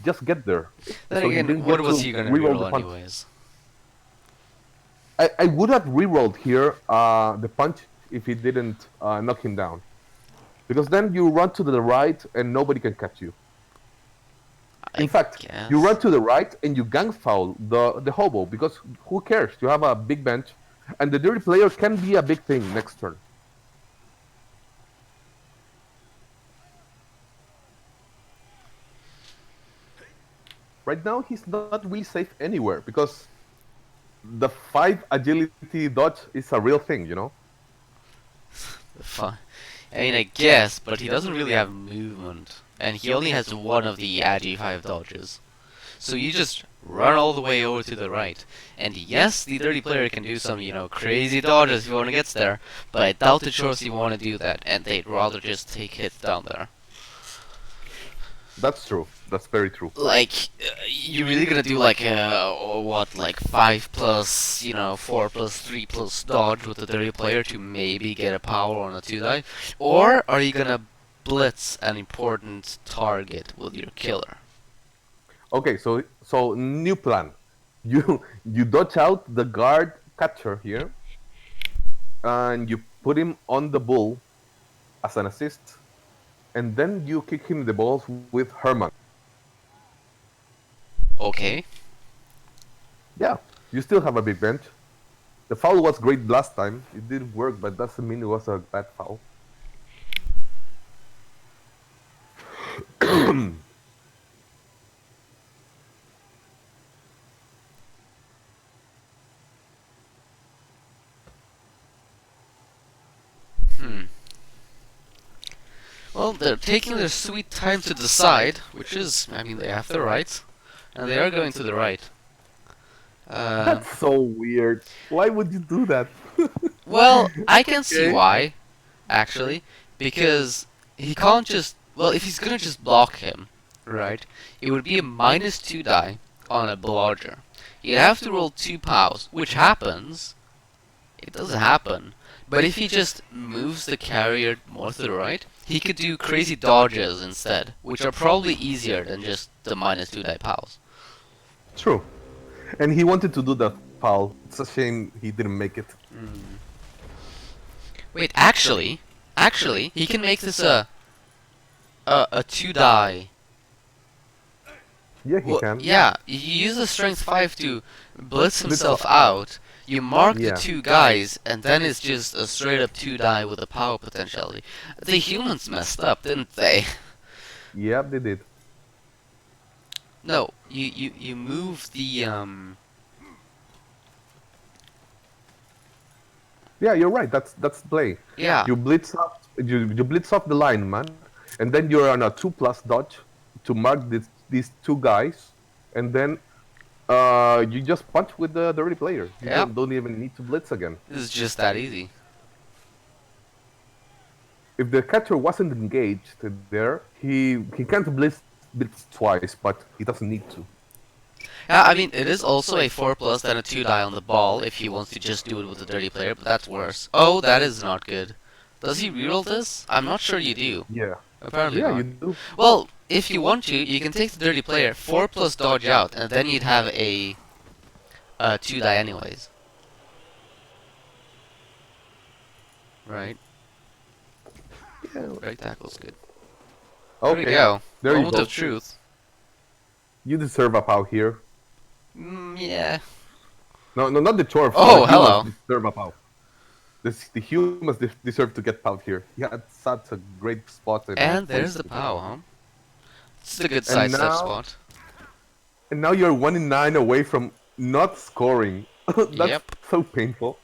Speaker 2: just get there,
Speaker 1: Then
Speaker 2: so he
Speaker 1: again,
Speaker 2: didn't
Speaker 1: what
Speaker 2: get
Speaker 1: was
Speaker 2: to
Speaker 1: he gonna
Speaker 2: reroll the
Speaker 1: reroll
Speaker 2: punch.
Speaker 1: anyways?
Speaker 2: I would have rerolled here the punch if he didn't knock him down, because then you run to the right and nobody can catch you. In
Speaker 1: I
Speaker 2: fact, you
Speaker 1: guess.
Speaker 2: run to the right and you gang foul the hobo, because who cares? You have a big bench, and the dirty player can be a big thing next turn. Right now, he's not really safe anywhere because the 5 agility dodge is a real thing, you know?
Speaker 1: Fine. I mean, I guess, but he doesn't really have movement. And he only has one of the Agi 5 dodges. So you just run all the way over to the right. And yes, the dirty player can do some, crazy dodges if he want to get there. But I doubt the Chorsi want to do that, and they'd rather just take hits down there.
Speaker 2: That's true. That's very true.
Speaker 1: Like, you really gonna do like like 5 plus, 4 plus 3 plus dodge with the dirty player to maybe get a power on a 2-die? Or are you gonna blitz an important target with your killer?
Speaker 2: Okay, so new plan. You dodge out the guard catcher here, and you put him on the bull as an assist, and then you kick him the balls with Herman.
Speaker 1: Okay.
Speaker 2: Yeah, you still have a big bench. The foul was great last time. It didn't work, but doesn't mean it was a bad foul.
Speaker 1: Well, they're taking their sweet time to decide, which is, I mean, they have the right, and they are going to the right.
Speaker 2: That's so weird. Why would you do that?
Speaker 1: Well, I can see
Speaker 2: Okay.
Speaker 1: why, actually, because he can't just. Well, if he's gonna just block him, right, it would be a -2 die on a blodger. You'd have to roll 2 pows, which happens. It does happen. But if he just moves the carrier more to the right, he could do crazy dodges instead, which are probably easier than just the -2 die pows.
Speaker 2: True. And he wanted to do that foul. It's a shame he didn't make it.
Speaker 1: Wait, actually, he can make this a 2 die.
Speaker 2: Yeah, he
Speaker 1: Well,
Speaker 2: can.
Speaker 1: yeah, you use the strength 5 to blitz himself out. You mark the
Speaker 2: Yeah.
Speaker 1: 2 guys, and then it's just a straight up 2 die with a power potentiality. The humans messed up, didn't they?
Speaker 2: Yeah, they did.
Speaker 1: No, you move the
Speaker 2: Yeah, you're right. That's play.
Speaker 1: yeah.
Speaker 2: You blitz off the line, man, and then you're on a 2+ dodge to mark these 2 guys, and then you just punch with the dirty player. You
Speaker 1: Yeah.
Speaker 2: don't even need to blitz again.
Speaker 1: It's just that easy.
Speaker 2: If the catcher wasn't engaged there, he can't blitz twice, but he doesn't need to.
Speaker 1: Yeah, I mean, it is also a 4 plus and a 2 die on the ball if he wants to just do it with the dirty player, but that's worse. Oh, that is not good. Does he reroll this? I'm not sure you do.
Speaker 2: Yeah.
Speaker 1: Apparently
Speaker 2: Yeah,
Speaker 1: not.
Speaker 2: you do.
Speaker 1: Well, if you want to, you can take the dirty player, 4 plus dodge out, and then you'd have a 2 die anyways. Right?
Speaker 2: Yeah.
Speaker 1: Right tackle's good. There we
Speaker 2: Okay,
Speaker 1: go.
Speaker 2: there you
Speaker 1: Moment
Speaker 2: go.
Speaker 1: of truth.
Speaker 2: You deserve a pow here.
Speaker 1: Yeah.
Speaker 2: No, no, not the dwarves.
Speaker 1: Oh,
Speaker 2: The humans
Speaker 1: hello.
Speaker 2: deserve a pow. The humans deserve to get powed here. He had such a great spot and
Speaker 1: And there's
Speaker 2: place
Speaker 1: the
Speaker 2: to
Speaker 1: POW,
Speaker 2: go.
Speaker 1: huh? It's a good
Speaker 2: And
Speaker 1: sidestep
Speaker 2: now,
Speaker 1: spot.
Speaker 2: and now you're 1 in 9 away from not scoring. That's
Speaker 1: Yep.
Speaker 2: so painful.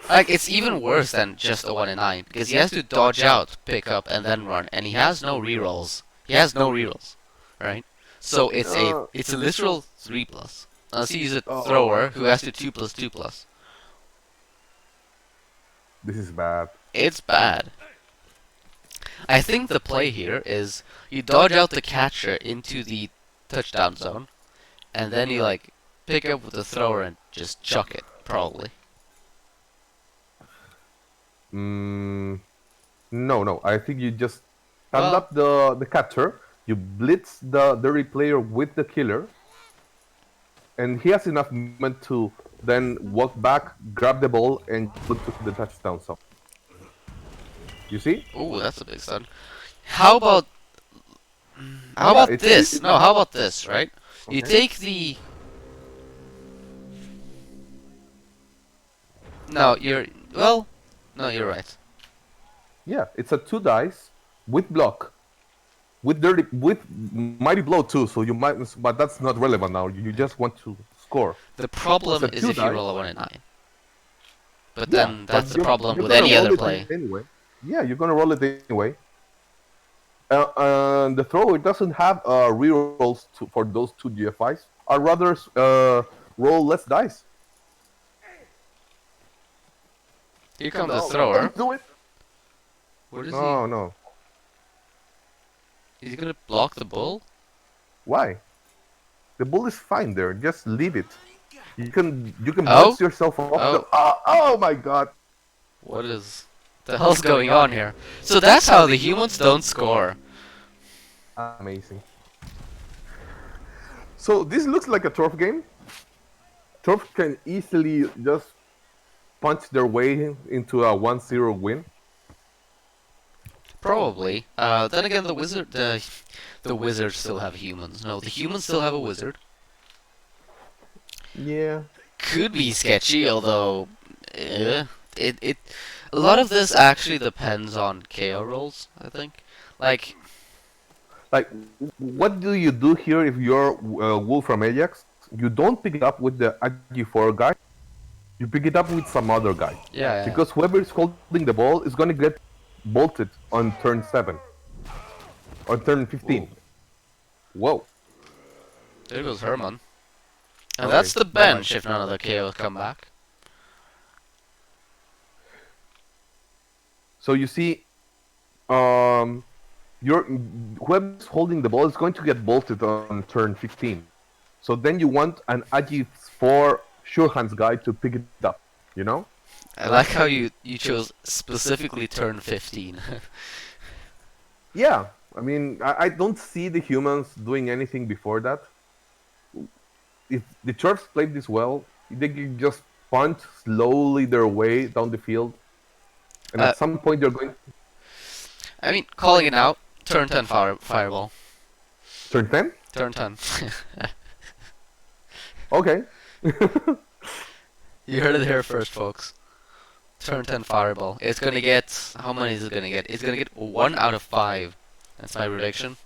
Speaker 1: Like, it's even worse than just a 1 in 9, because he has to dodge out, pick up, and then run, and he has no rerolls. He has no rerolls, right? So it's a literal 3+. Unless he uses a thrower who has to 2+2+.
Speaker 2: This is bad.
Speaker 1: It's bad. I think the play here is you dodge out the catcher into the touchdown zone, and then you like pick up with the thrower and just chuck it, probably.
Speaker 2: No, no. I think you just stand
Speaker 1: Well,
Speaker 2: up the catcher. You blitz the replayer with the killer, and he has enough movement to then walk back, grab the ball, and go to the touchdown zone. You see?
Speaker 1: ooh, that's a big stun. How about this? No, how about this, right? You
Speaker 2: Okay.
Speaker 1: take the No, you're well, no, you're right.
Speaker 2: Yeah, it's a 2 dice with block, with mighty blow too. So you might, but that's not relevant now. You just want to score.
Speaker 1: The problem
Speaker 2: It's a
Speaker 1: is if you
Speaker 2: 2 dice.
Speaker 1: roll a 1 in 9. But
Speaker 2: Yeah,
Speaker 1: then
Speaker 2: but
Speaker 1: that's the problem
Speaker 2: you're
Speaker 1: with
Speaker 2: gonna
Speaker 1: any
Speaker 2: roll
Speaker 1: other
Speaker 2: it
Speaker 1: play.
Speaker 2: anyway. Yeah, you're gonna roll it anyway. And the thrower doesn't have rerolls for those 2 GFIs. I'd rather roll less dice.
Speaker 1: Here comes the
Speaker 2: No,
Speaker 1: thrower.
Speaker 2: don't do it.
Speaker 1: What is he?
Speaker 2: No, no.
Speaker 1: Is he gonna block the bull?
Speaker 2: Why? The bull is fine there. Just leave it. You can
Speaker 1: Oh?
Speaker 2: bounce yourself off
Speaker 1: Oh.
Speaker 2: the. Oh my god!
Speaker 1: What is the hell's going on here? So that's how the humans don't score.
Speaker 2: Amazing. So this looks like a turf game. Turf can easily just punch their way into a 1-0 win.
Speaker 1: Probably. Then again, the wizards still have humans. No, the humans still have a wizard.
Speaker 2: Yeah.
Speaker 1: Could be sketchy, although it a lot of this actually depends on KO rolls. I think, like
Speaker 2: Like, what do you do here if you're Wolf from Ajax? You don't pick it up with the AG4 guy. You pick it up with some other guy.
Speaker 1: yeah.
Speaker 2: Because whoever is holding the ball is going to get bolted on turn 7. Or turn 15.
Speaker 1: Ooh.
Speaker 2: Whoa.
Speaker 1: There goes Herman. And
Speaker 2: Okay,
Speaker 1: that's the
Speaker 2: bye-bye.
Speaker 1: bench if none of the KOs come back.
Speaker 2: So you see, whoever's holding the ball is going to get bolted on turn 15. So then you want an AG4 sure hands guy to pick it up, you know?
Speaker 1: I like how you chose specifically turn 15.
Speaker 2: Yeah, I mean, I don't see the humans doing anything before that. If the Turks played this well, they can just punt slowly their way down the field. And at some point they're going...
Speaker 1: I mean, calling it out. Turn 10 fireball.
Speaker 2: Turn 10?
Speaker 1: Turn 10.
Speaker 2: Okay.
Speaker 1: You heard it here first, folks. Turn 10 fireball. It's gonna get... How many is it gonna get? It's gonna get 1 out of 5. That's my prediction.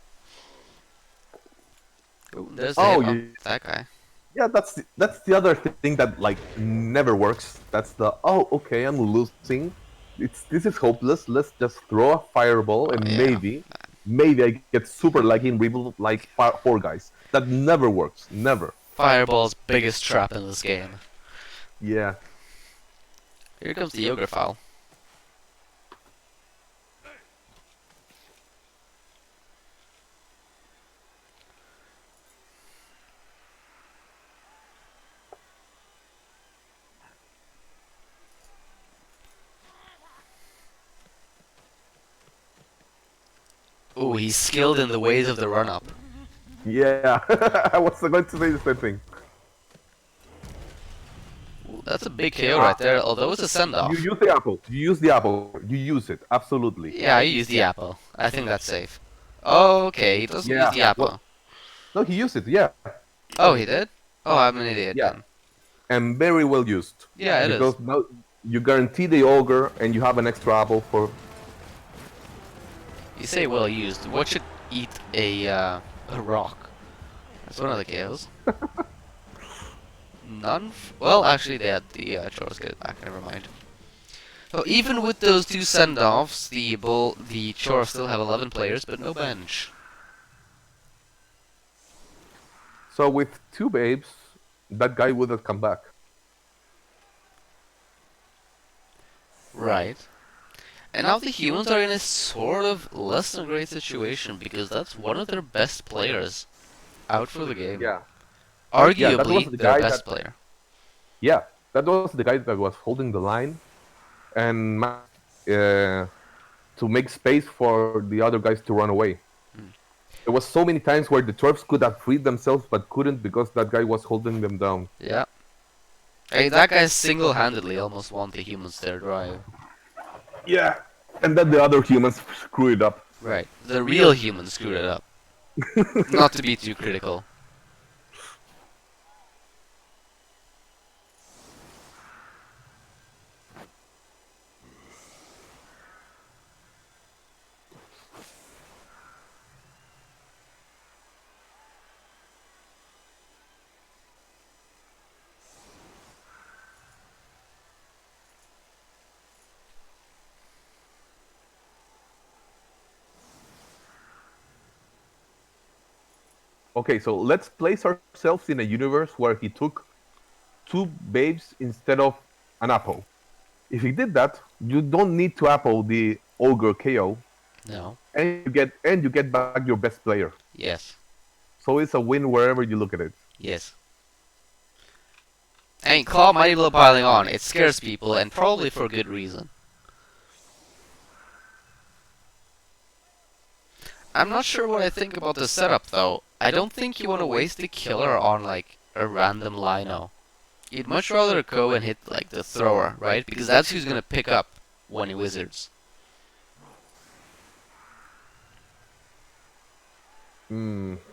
Speaker 1: Ooh, there's that guy.
Speaker 2: Yeah, that's the other thing that like never works. That's the okay, I'm losing. This is hopeless. Let's just throw a fireball and
Speaker 1: Yeah.
Speaker 2: maybe I get super lucky in REBBL like 4 guys. That never works. Never.
Speaker 1: Fireball's biggest trap in this game.
Speaker 2: Yeah.
Speaker 1: Here comes the Yoga Foul. Ooh, he's skilled in the ways of the run-up.
Speaker 2: Yeah. I was going to say the same thing.
Speaker 1: Ooh, that's a big KO right there, although it's a send-off.
Speaker 2: You use the apple. You use the apple. You use it. Absolutely.
Speaker 1: Yeah, I use the apple. I think that's safe. Oh, okay, he doesn't use
Speaker 2: Yeah.
Speaker 1: the
Speaker 2: Well,
Speaker 1: apple.
Speaker 2: no, he used it. Yeah.
Speaker 1: Oh, he did? Oh, I'm an idiot
Speaker 2: Yeah.
Speaker 1: then.
Speaker 2: And very well used
Speaker 1: Yeah, it is.
Speaker 2: because now you guarantee the ogre and you have an extra apple for.
Speaker 1: You say well used. What should eat a rock? That's one of the KOs. None? Well, actually, they had the chores get it back. Never mind. So even with those two send-offs, the chores still have 11 players, but no bench.
Speaker 2: So with two babes, that guy would have come back.
Speaker 1: Right. And now the humans are in a sort of less than great situation because that's one of their best players out for the game.
Speaker 2: Yeah. Yeah, that was
Speaker 1: Arguably
Speaker 2: the
Speaker 1: their
Speaker 2: guy that.
Speaker 1: best player.
Speaker 2: Yeah, that was the guy that was holding the line and to make space for the other guys to run away.
Speaker 1: Mm.
Speaker 2: There was so many times where the Turks could have freed themselves but couldn't because that guy was holding them down.
Speaker 1: Yeah. Hey, that guy single-handedly almost won the humans their drive.
Speaker 2: Yeah, and then the other humans screw it up.
Speaker 1: Right. The real humans screwed it up. Not to be too critical.
Speaker 2: Okay, so let's place ourselves in a universe where he took two babes instead of an apple. If he did that, you don't need to apple the ogre KO,
Speaker 1: No.
Speaker 2: and you get back your best player.
Speaker 1: Yes.
Speaker 2: So it's a win wherever you look at it.
Speaker 1: Yes. I mean, Claw Mighty Blow piling on, it scares people, and probably for good reason. I'm not sure what I think about the setup, though. I don't think you want to waste the killer on, like, a random lino. You'd much rather go and hit, like, the thrower, right? Because that's who's gonna pick up when he wizards.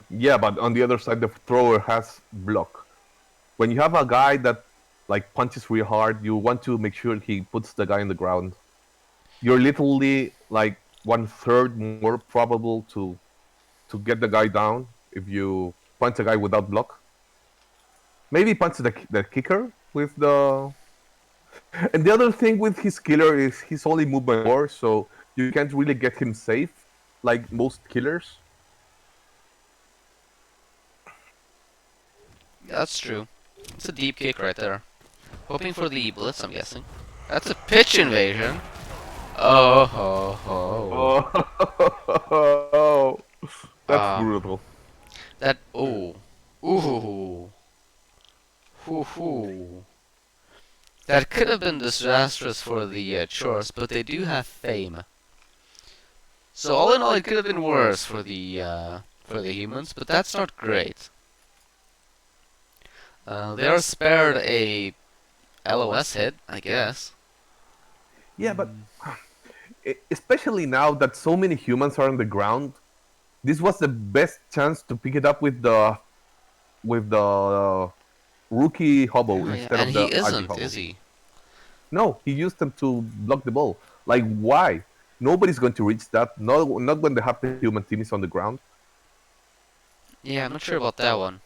Speaker 2: Yeah, but on the other side, the thrower has block. When you have a guy that like punches real hard, you want to make sure he puts the guy on the ground. You're literally like one third more probable to get the guy down if you punch a guy without block. Maybe punch the kicker with the. And the other thing with his killer is he's only movement 4, so you can't really get him safe like most killers.
Speaker 1: That's true. It's a deep kick right there. Hoping for the blitz, I'm guessing. That's a pitch invasion. Oh ho ho.
Speaker 2: Oh, that's
Speaker 1: Uh,
Speaker 2: brutal.
Speaker 1: that oh. Ooh. Hoo hoo. That could have been disastrous for the chores, but they do have fame. So all in all, it could have been worse for the humans, but that's not great. They are spared a LOS hit, I guess.
Speaker 2: Yeah, but especially now that so many humans are on the ground, this was the best chance to pick it up with the rookie hobo
Speaker 1: Oh, yeah.
Speaker 2: instead
Speaker 1: And
Speaker 2: of
Speaker 1: he
Speaker 2: the RP
Speaker 1: isn't,
Speaker 2: hobo.
Speaker 1: is he?
Speaker 2: No, he used them to block the ball. Like why? Nobody's going to reach that. No, not when the half the human team is on the ground.
Speaker 1: Yeah, I'm not sure about that one.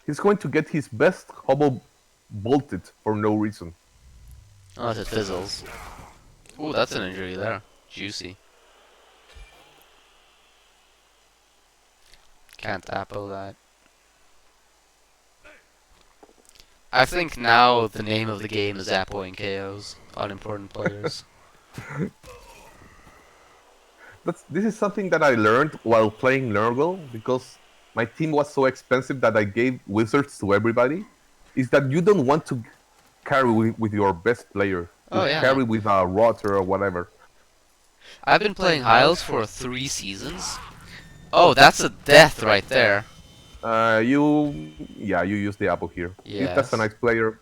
Speaker 2: He's going to get his best hobo bolted for no reason.
Speaker 1: Unless it fizzles. Ooh, that's an injury there. Juicy. Can't apple that. I think now the name of the game is appoing KOs on important players.
Speaker 2: This is something that I learned while playing Nurgle because my team was so expensive that I gave wizards to everybody. Is that you don't want to carry with your best player.
Speaker 1: Oh,
Speaker 2: You
Speaker 1: yeah,
Speaker 2: carry
Speaker 1: no.
Speaker 2: with a rotter or whatever.
Speaker 1: I've been playing Hiles for 3 seasons. Oh, that's a death right there.
Speaker 2: You use the apple here. If that's a
Speaker 1: Yes.
Speaker 2: nice player.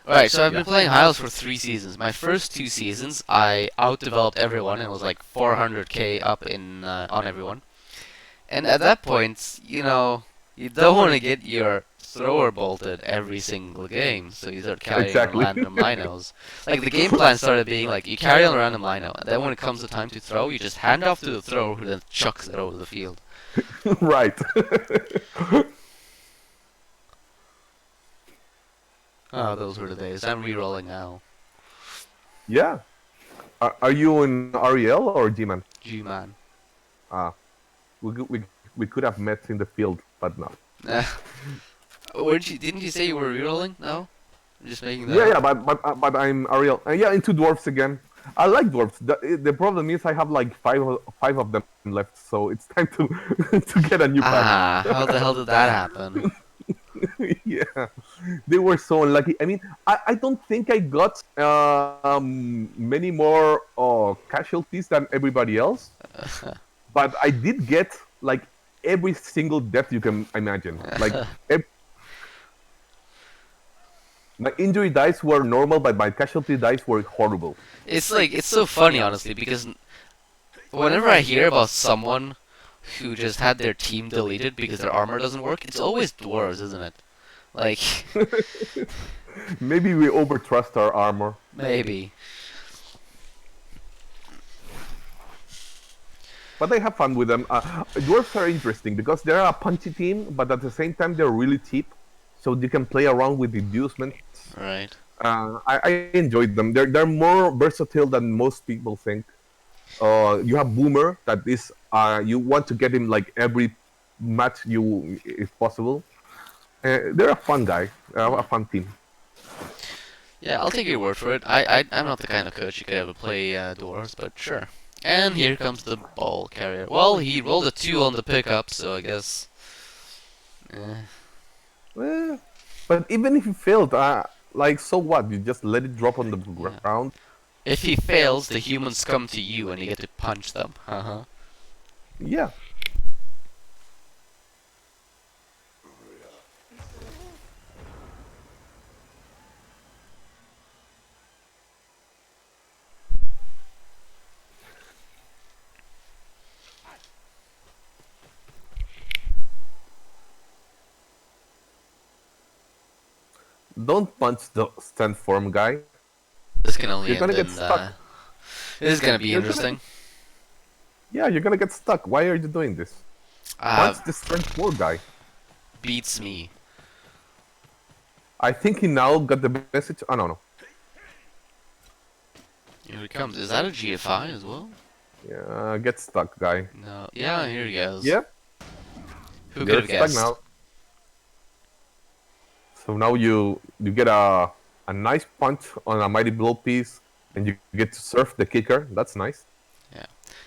Speaker 1: Right, so I've
Speaker 2: Yeah.
Speaker 1: been playing Hiles for 3 seasons. My first 2 seasons, I outdeveloped everyone and was like 400k up in on everyone. And at that point, you don't want to get your thrower bolted every single game, so you start carrying on
Speaker 2: Exactly.
Speaker 1: random linos. Like the game plan started being like you carry on a random lino, and then when it comes to time to throw, you just hand off to the thrower who then chucks it over the field.
Speaker 2: Right.
Speaker 1: Oh, those were the days. I'm re-rolling now.
Speaker 2: Yeah. Are you in REL or G-Man?
Speaker 1: G-man.
Speaker 2: Ah, we could have met in the field, but no.
Speaker 1: Didn't you say you were re-rolling? No? I'm just making that
Speaker 2: Yeah,
Speaker 1: up.
Speaker 2: yeah, but I'm REL. Yeah, into dwarfs again. I like dwarfs. The problem is I have like five of them left, so it's time to to get a new pack.
Speaker 1: Ah, how the hell did that happen?
Speaker 2: Yeah, they were so unlucky. I mean, I don't think I got many more casualties than everybody else, but I did get like every single death you can imagine. Like my injury dice were normal, but my casualty dice were horrible.
Speaker 1: It's so funny, honestly, because whenever I hear about someone who just had their team deleted because their armor doesn't work, it's always dwarves, isn't it? Like,
Speaker 2: Maybe we overtrust our armor.
Speaker 1: maybe.
Speaker 2: But I have fun with them. Dwarves are interesting because they're a punchy team, but at the same time they're really cheap, so you can play around with inducements.
Speaker 1: Right.
Speaker 2: I enjoyed them. They're more versatile than most people think. You have Boomer that is you want to get him like every match you if possible. They're a fun guy, a fun team.
Speaker 1: Yeah, I'll take your word for it. I'm not the kind of coach you could ever play dwarves, but sure. And here comes the ball carrier. Well, he rolled a 2 on the pickup, so I guess. Eh.
Speaker 2: Eh, but even if you failed, like so what? You just let it drop on the
Speaker 1: Yeah.
Speaker 2: ground.
Speaker 1: If he fails, the humans come to you and you get to punch them. Uh-huh.
Speaker 2: Yeah. Don't punch the stand form guy.
Speaker 1: This can only
Speaker 2: You're
Speaker 1: end
Speaker 2: gonna get
Speaker 1: in.
Speaker 2: stuck.
Speaker 1: This is gonna be
Speaker 2: You're gonna,
Speaker 1: interesting.
Speaker 2: yeah, you're gonna get stuck. Why are you doing this? Punch the stand form guy.
Speaker 1: Beats me.
Speaker 2: I think he now got the message. Oh no, no.
Speaker 1: Here he comes. Is that a GFI as well?
Speaker 2: Yeah, get stuck, guy.
Speaker 1: No. Yeah, here he goes.
Speaker 2: Yep,
Speaker 1: Who could
Speaker 2: you're
Speaker 1: have
Speaker 2: stuck
Speaker 1: guessed?
Speaker 2: now. So now you get a nice punch on a mighty blow piece, and you get to surf the kicker. That's nice.
Speaker 1: Yeah.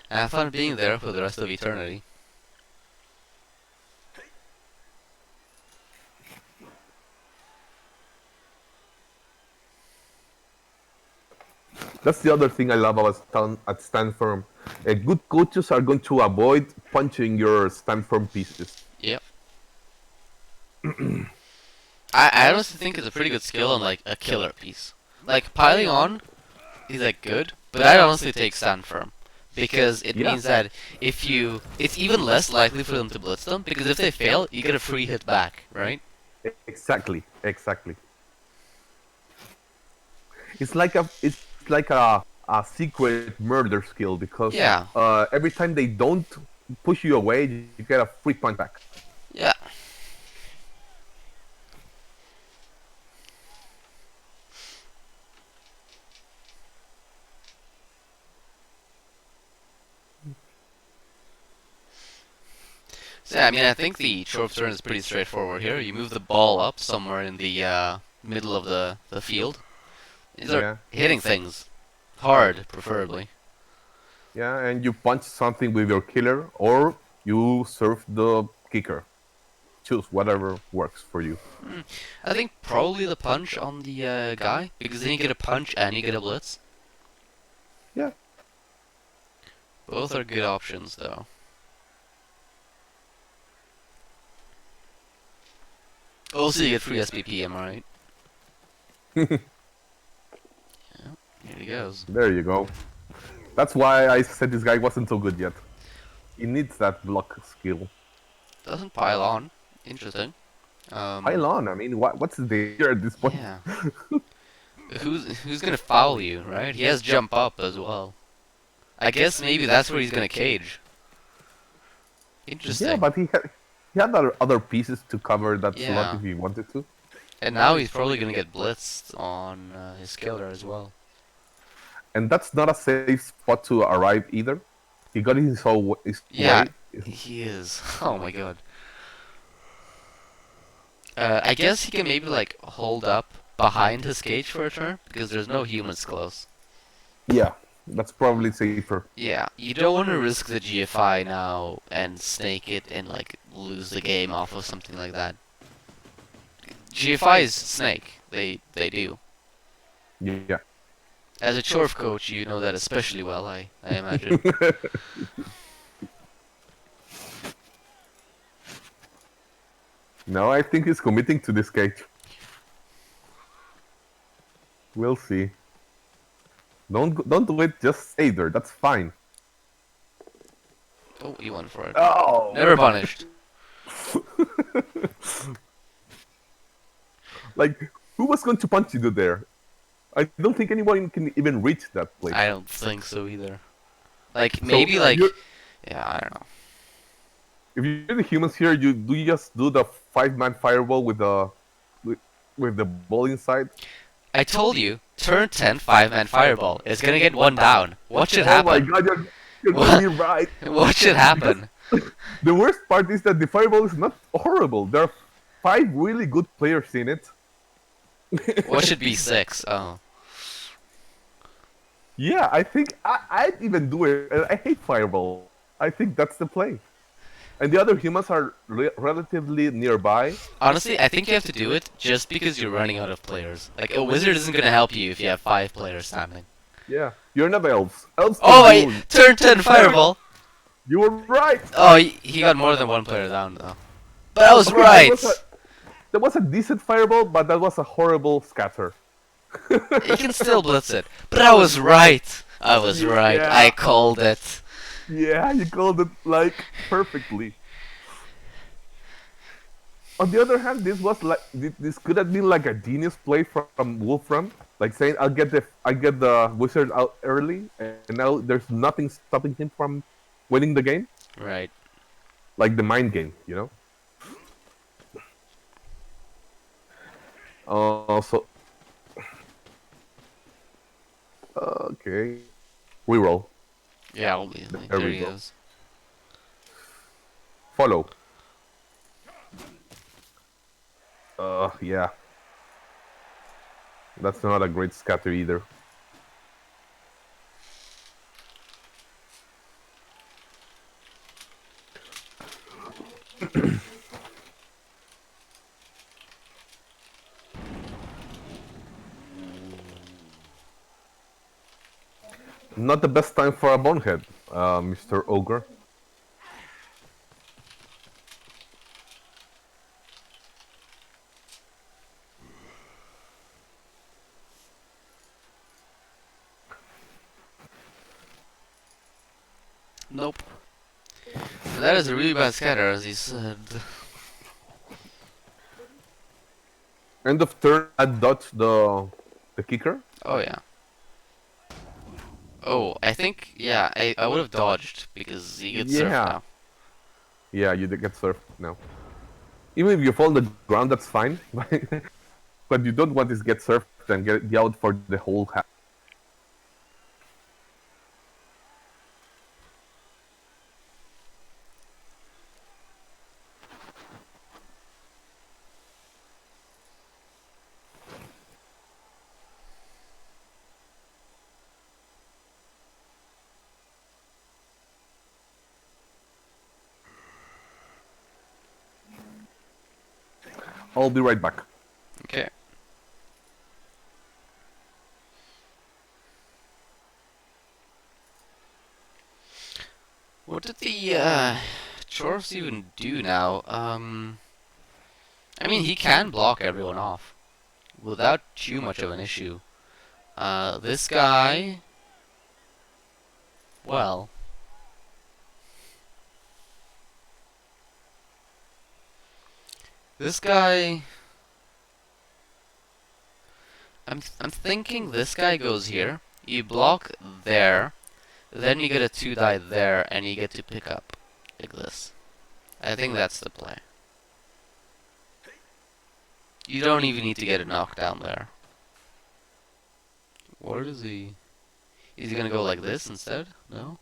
Speaker 1: And have fun being there for the rest of eternity.
Speaker 2: That's the other thing I love about stand firm. Good coaches are going to avoid punching your stand firm pieces.
Speaker 1: Yep. I honestly think it's a pretty good skill on like a killer piece. Like piling on is like good, but I'd honestly take stand firm. Because it
Speaker 2: Yeah.
Speaker 1: means that it's even less likely for them to blitz them, because if they fail, you get a free hit back, right?
Speaker 2: Exactly, exactly. It's like a secret murder skill because
Speaker 1: Yeah.
Speaker 2: every time they don't push you away, you get a free punch back.
Speaker 1: Yeah. So yeah, I mean, I think the trope turn is pretty straightforward here. You move the ball up somewhere in the middle of the field. You start
Speaker 2: Yeah,
Speaker 1: hitting things hard, preferably.
Speaker 2: yeah, and you punch something with your killer, or you serve the kicker. Choose whatever works for you.
Speaker 1: I think probably the punch on the guy, because then you get a punch and you get a blitz.
Speaker 2: Yeah.
Speaker 1: Both are good options, though. Also, you get free SPP, am I right? Here he goes.
Speaker 2: There you go. That's why I said this guy wasn't so good yet. He needs that block skill.
Speaker 1: Doesn't pile on. Interesting.
Speaker 2: Pile on. I mean, what's the danger at this point?
Speaker 1: Yeah. Who's gonna foul you, right? He has jump up as well. I guess maybe that's where he's gonna cage.
Speaker 2: Yeah,
Speaker 1: Interesting.
Speaker 2: but he had other pieces to cover that slot
Speaker 1: Yeah.
Speaker 2: if he wanted to.
Speaker 1: And now he's probably gonna get blitzed on his killer as well.
Speaker 2: And that's not a safe spot to arrive either. He got his
Speaker 1: Yeah,
Speaker 2: way.
Speaker 1: he is. Oh my god. I guess he can maybe like hold up behind his cage for a turn because there's no humans close.
Speaker 2: Yeah, that's probably safer.
Speaker 1: Yeah, you don't want to risk the GFI now and snake it and like lose the game off of something like that. GFIs snake. They do.
Speaker 2: Yeah.
Speaker 1: As a Chorf coach, you know that especially well, I imagine.
Speaker 2: No, I think he's committing to this cage. We'll see. Don't do it. Just stay there. That's fine.
Speaker 1: Oh, he went for it.
Speaker 2: Oh.
Speaker 1: Never punished.
Speaker 2: Like, who was going to punch you there? I don't think anyone can even reach that place.
Speaker 1: I don't think so either. Like
Speaker 2: So,
Speaker 1: maybe like
Speaker 2: you're-
Speaker 1: yeah, I don't know.
Speaker 2: if you're the humans here, you just do the 5-man fireball with the ball inside.
Speaker 1: I told you, turn 10 5-man fireball. It's gonna get one down. What should
Speaker 2: Oh my
Speaker 1: happen?
Speaker 2: god, you're
Speaker 1: What?
Speaker 2: really right.
Speaker 1: What should happen?
Speaker 2: The worst part is that the fireball is not horrible. There are 5 really good players in it.
Speaker 1: What should be 6? Oh.
Speaker 2: Yeah, I think I'd even do it. And I hate fireball. I think that's the play. And the other humans are relatively nearby.
Speaker 1: Honestly, I think you have to do it just because you're running out of players. Like, a wizard isn't gonna help you if you have 5 players standing.
Speaker 2: Yeah, you're not elves. Elves
Speaker 1: Oh,
Speaker 2: can do-
Speaker 1: wait! Turn 10 fireball!
Speaker 2: You were right.
Speaker 1: Oh, he got more than one player down, though. But I was
Speaker 2: Okay,
Speaker 1: right!
Speaker 2: That was a decent fireball, but that was a horrible scatter.
Speaker 1: You can still blitz it. But I was right! I was right.
Speaker 2: Yeah.
Speaker 1: I called it.
Speaker 2: Yeah, you called it like perfectly. On the other hand, this could have been like a genius play from Wolfram, like saying I get the wizard out early, and now there's nothing stopping him from winning the game,
Speaker 1: Right.
Speaker 2: like the mind game, you know. So okay, reroll,
Speaker 1: Yeah, obviously.
Speaker 2: There
Speaker 1: There
Speaker 2: we
Speaker 1: he
Speaker 2: go.
Speaker 1: goes.
Speaker 2: follow. Yeah, that's not a great scatter either. Not the best time for a bonehead, Mr. Ogre.
Speaker 1: Nope. That is a really bad scatter, as he said.
Speaker 2: End of turn, I dodge the kicker.
Speaker 1: Oh, yeah. Oh, I think, yeah, I would have dodged because he gets surfed
Speaker 2: Yeah.
Speaker 1: now.
Speaker 2: Yeah, you did get surfed now. Even if you fall on the ground, that's fine. But you don't want this get surfed and get out for the whole half. I'll be right back.
Speaker 1: Okay. What did the Chorfs even do now? I mean, he can block everyone off. without too much of an issue. This guy, well, this guy, I'm thinking this guy goes here. You block there, then you get a 2-die there, and you get to pick up like this. I think that's the play. You don't even need to get a knockdown there. What is he? Is he gonna go like this instead? No?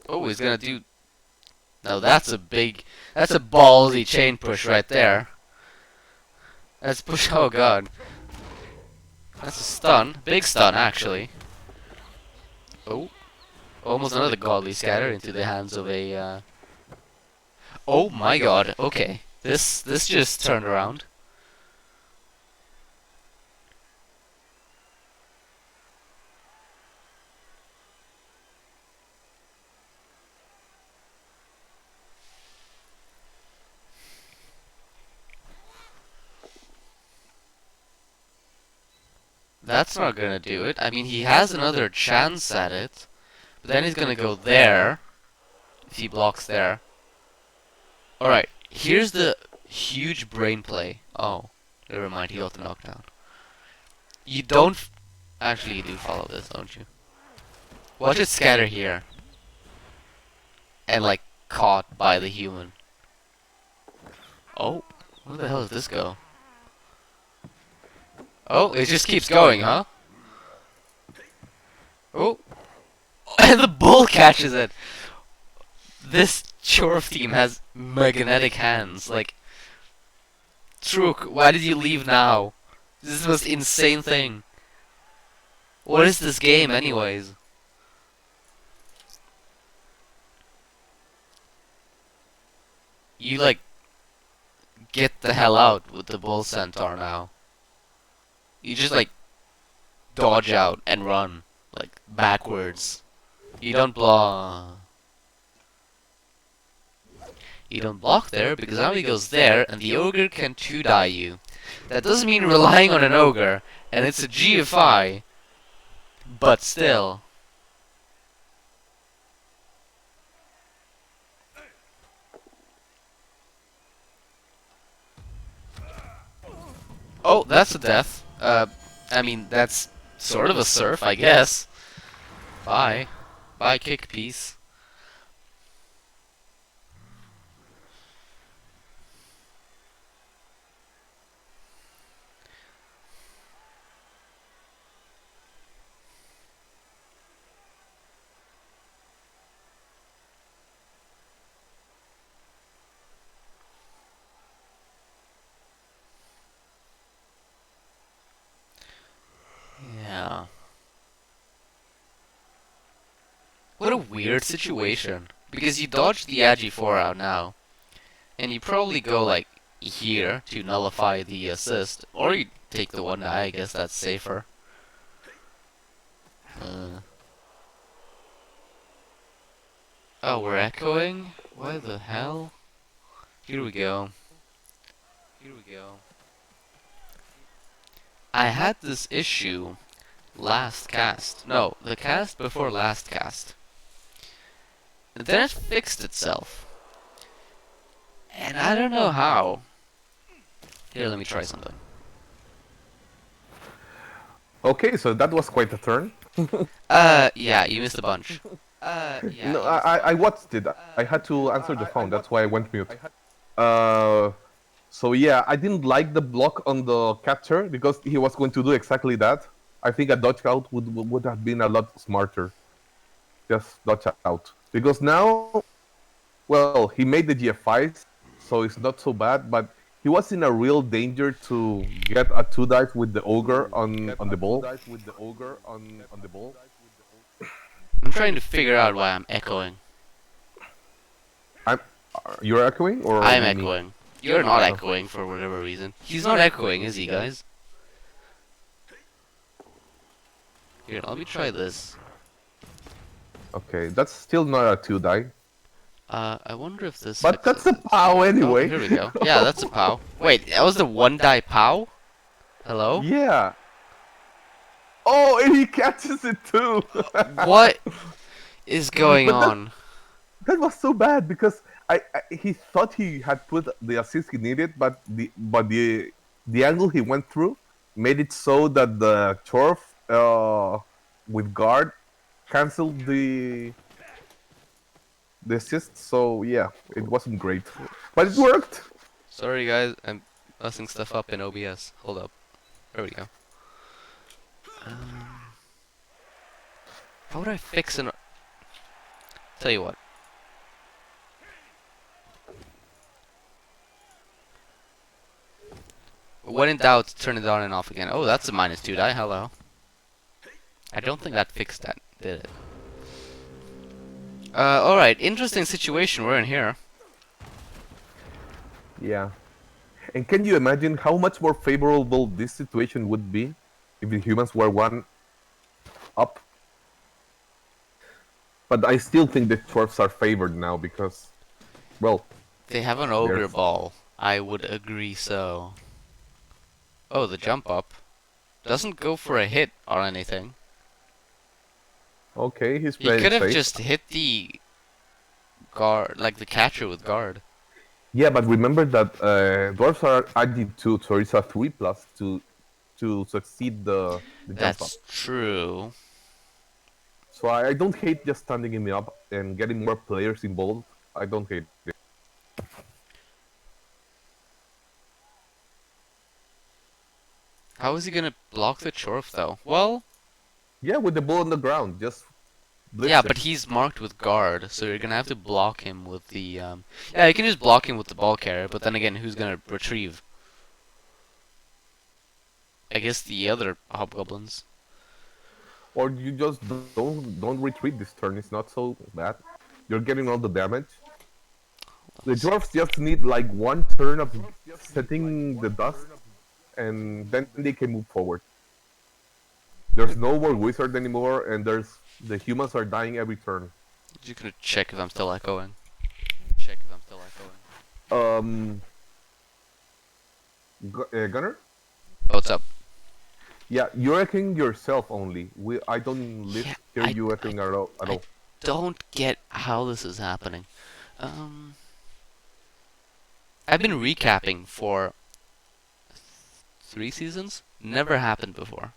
Speaker 1: Oh, he's gonna do... Now that's a ballsy chain push right there. That's push, oh god. That's a stun. Big stun, actually. Oh. Almost another godly scatter into the hands of a, Oh my god, okay. This just turned around. That's not gonna do it. I mean, he has another chance at it. But then he's gonna go there. If he blocks there. Alright, here's the huge brain play. Oh, never mind, he got the knockdown. You don't... Actually, you do follow this, don't you? Watch it scatter here. And, like, caught by the human. Oh, where the hell does this go? Oh, it just keeps going, huh? Oh. And the bull catches it! This Chorf team has magnetic hands, like... Truk, why did you leave now? This is the most insane thing. What is this game, anyways? You, like... Get the hell out with the bull centaur now. You just, like... Dodge out and run. Like, backwards. You don't block... You don't block there, because now he goes there, and the ogre can 2-die you. That doesn't mean relying on an ogre, and it's a GFI, but still. Oh, that's a death. I mean, that's sort of a surf, I guess. Bye. Bye, kick piece. Yeah. What a weird situation. Because you dodge the Agi 4 out now. And you probably go like here to nullify the assist. Or you take the 1-die, I guess that's safer. Oh, we're echoing? Why the hell? Here we go. Here we go. I had this issue last cast. No, the cast before last cast. And then it fixed itself. And I don't know how. Here, let me try something.
Speaker 2: Okay, so that was quite a turn.
Speaker 1: Yeah, you missed a bunch.
Speaker 2: No, I watched it. I had to answer the phone. That's why I went mute. So yeah, I didn't like the block on the capture because he was going to do exactly that. I think a dodge out would have been a lot smarter. Just dodge out. Because now, well, he made the GFIs, so it's not so bad, but he was in a real danger to get a 2-dive with the ogre on the ball.
Speaker 1: I'm trying to figure out why I'm echoing.
Speaker 2: You're echoing, or
Speaker 1: I'm
Speaker 2: me?
Speaker 1: echoing. You're not echoing for whatever reason. He's not echoing, is he, guys? Here, let me try this.
Speaker 2: Okay, that's still not a 2-die.
Speaker 1: I wonder if this
Speaker 2: But
Speaker 1: fixes
Speaker 2: that's a
Speaker 1: it.
Speaker 2: POW
Speaker 1: Oh,
Speaker 2: anyway.
Speaker 1: here we go. Yeah, that's a POW. Wait, that was the 1-die POW? Hello?
Speaker 2: Yeah. Oh, and he catches it too.
Speaker 1: What is going
Speaker 2: But
Speaker 1: on?
Speaker 2: that was so bad because he thought he had put the assist he needed, but the angle he went through made it so that the Chorf with guard canceled the assist. So yeah, it wasn't great, but it worked.
Speaker 1: Sorry guys, I'm messing stuff up in OBS. Hold up. There we go. How would I fix an... Tell you what. When in doubt, turn it on and off again. Oh, that's a -2 die. Hello. I don't think that fixed that, did it? Alright. Interesting situation we're in here.
Speaker 2: Yeah. And can you imagine how much more favorable this situation would be if the humans were one up? But I still think the dwarfs are favored now because, well,
Speaker 1: They have an ogre ball. I would agree so. Oh, the jump up. Doesn't go for a hit or anything.
Speaker 2: okay, he's
Speaker 1: He
Speaker 2: playing
Speaker 1: could have
Speaker 2: safe.
Speaker 1: just hit the guard, like the catcher with guard.
Speaker 2: Yeah, but remember that dwarfs are IG2, so it's a 3+ to succeed the jump up.
Speaker 1: That's true.
Speaker 2: So I don't hate just standing him up and getting more players involved. I don't hate it.
Speaker 1: How is he gonna block the Chorf though? Well,
Speaker 2: Yeah, with the ball on the ground, just blitz
Speaker 1: yeah,
Speaker 2: him.
Speaker 1: but he's marked with guard, so you're gonna have to block him with the Yeah, you can just block him with the ball carrier, but then again, who's gonna retrieve? I guess the other hobgoblins.
Speaker 2: Or you just don't retreat this turn. It's not so bad. You're getting all the damage. The dwarfs just need like one turn of setting the dust, and then they can move forward. There's no more wizard anymore, and the humans are dying every turn.
Speaker 1: Just gonna check if I'm still echoing. Check if I'm still echoing.
Speaker 2: Gunner?
Speaker 1: Oh, what's up?
Speaker 2: Yeah, you're echoing yourself only. I don't
Speaker 1: Yeah,
Speaker 2: hear you echoing at all.
Speaker 1: I don't get how this is happening. I've been recapping for 3 seasons. Never happened before.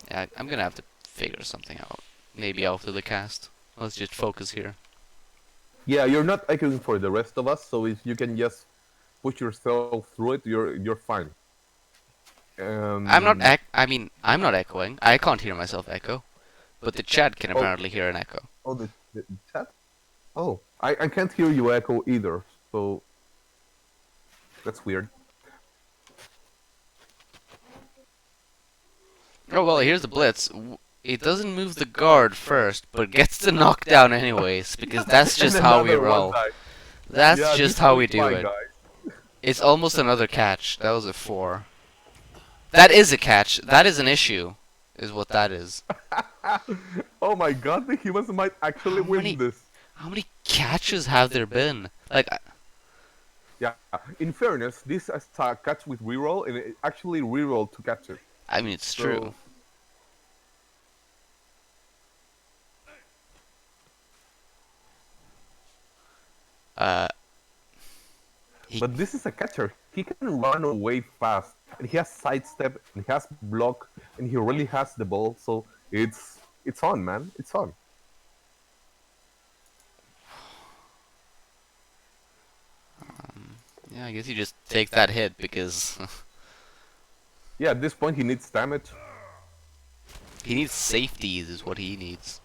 Speaker 1: Yeah, I'm gonna have to figure something out. Maybe after the cast. Let's just focus here.
Speaker 2: Yeah, you're not echoing for the rest of us, so if you can just push yourself through it, you're fine.
Speaker 1: I'm not I'm not echoing. I can't hear myself echo. But the chat can apparently hear an echo.
Speaker 2: Oh, the chat? Oh, I can't hear you echo either, so that's weird.
Speaker 1: Oh well, here's the blitz. It doesn't move the guard first, but gets the knockdown anyways, because that's just how we roll. That's just how we do it. It's almost another catch. That was a 4. That is a catch. That is an issue, is what that is.
Speaker 2: Oh my god, the humans might actually win this.
Speaker 1: How many catches have there been? Like,
Speaker 2: yeah, in fairness, this is a catch with reroll, and it actually reroll to catch it.
Speaker 1: I mean, it's true.
Speaker 2: But this is a catcher. He can run away fast, and he has sidestep, and he has block, and he really has the ball. So it's on, man. It's on.
Speaker 1: Yeah, I guess you just take that hit because.
Speaker 2: Yeah, at this point he needs damage.
Speaker 1: He needs safeties, is what he needs.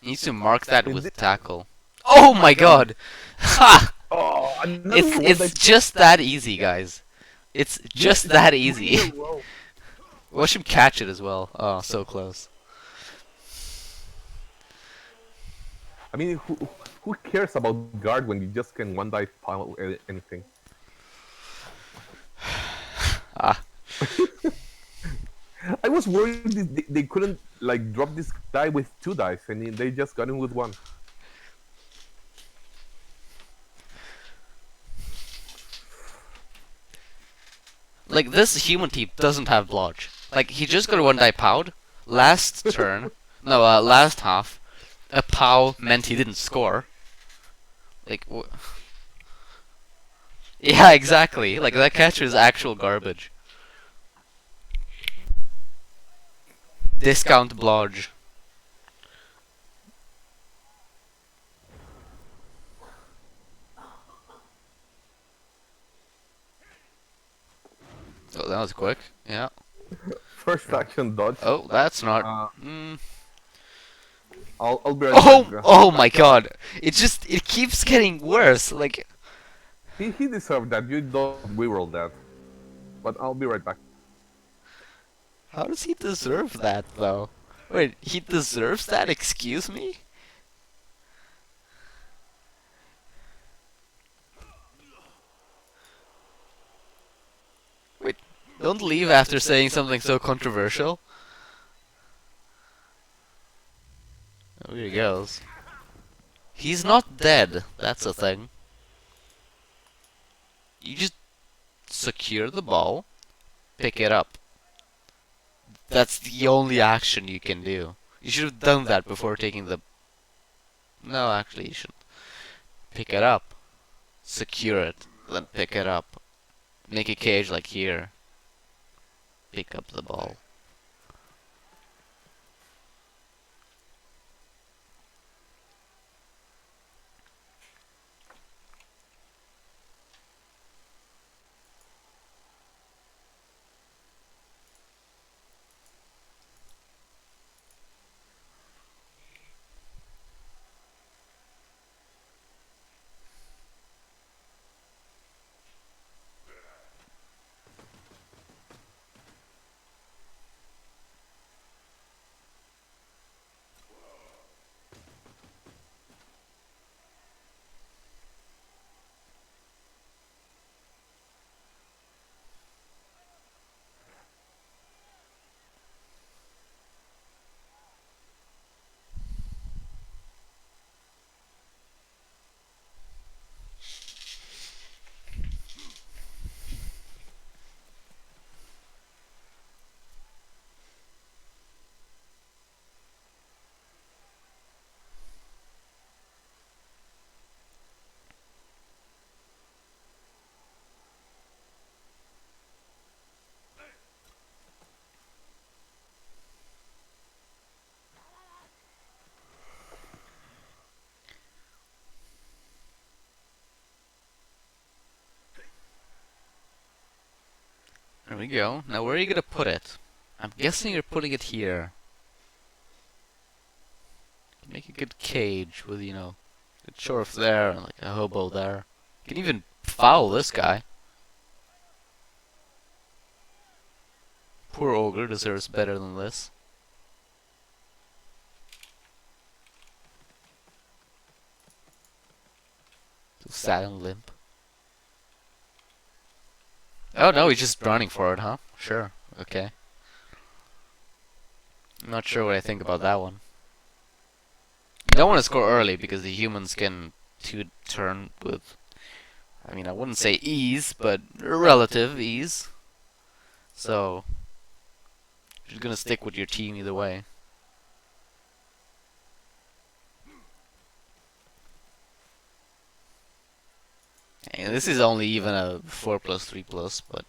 Speaker 1: He needs to mark that with tackle. Oh my god! Ha!
Speaker 2: Oh,
Speaker 1: It's just that easy, guys. It's just that easy. Watch him catch it as well. Oh, so close.
Speaker 2: I mean, who cares about guard when you just can one dive pile anything?
Speaker 1: Ah.
Speaker 2: I was worried they couldn't like drop this guy with 2 dice, and they just got him with 1.
Speaker 1: Like, this human team doesn't have blodge. Like, he just got a 1 die powed. Last turn. No, last half. A pow meant he didn't score. Like, yeah, exactly. Like, that catcher is actual garbage. Discount blodge. Oh, that was quick. Yeah.
Speaker 2: First action dodge.
Speaker 1: Oh, that's not.
Speaker 2: Uh,
Speaker 1: Mm.
Speaker 2: I'll be right
Speaker 1: Oh,
Speaker 2: back.
Speaker 1: oh my god! It keeps getting worse. Like,
Speaker 2: He deserved that. You don't reroll that. But I'll be right back.
Speaker 1: how does he deserve that though? Wait, he deserves that? Excuse me? Wait, don't leave after saying something so controversial. Oh, here he goes. He's not dead. That's a thing. You just secure the ball, pick it up. That's the only action you can do. You should have done that before taking the... No, actually, you shouldn't. Pick it up. Secure it. Then pick it up. Make a cage like here. Pick up the ball. There we go. Now where are you gonna put it? I'm guessing you're putting it here. Make a good cage with, you know, a sheriff there and like a hobo there. You can even foul this guy. Poor ogre deserves better than this. Too sad and limp. Oh no, he's just running for it, huh? Sure. Okay. I'm not sure what I think about that one. You don't want to score early because the humans can two-turn with, I mean, I wouldn't say ease, but relative ease. So, you're gonna stick with your team either way. And this is only even a 4+, 3+, but...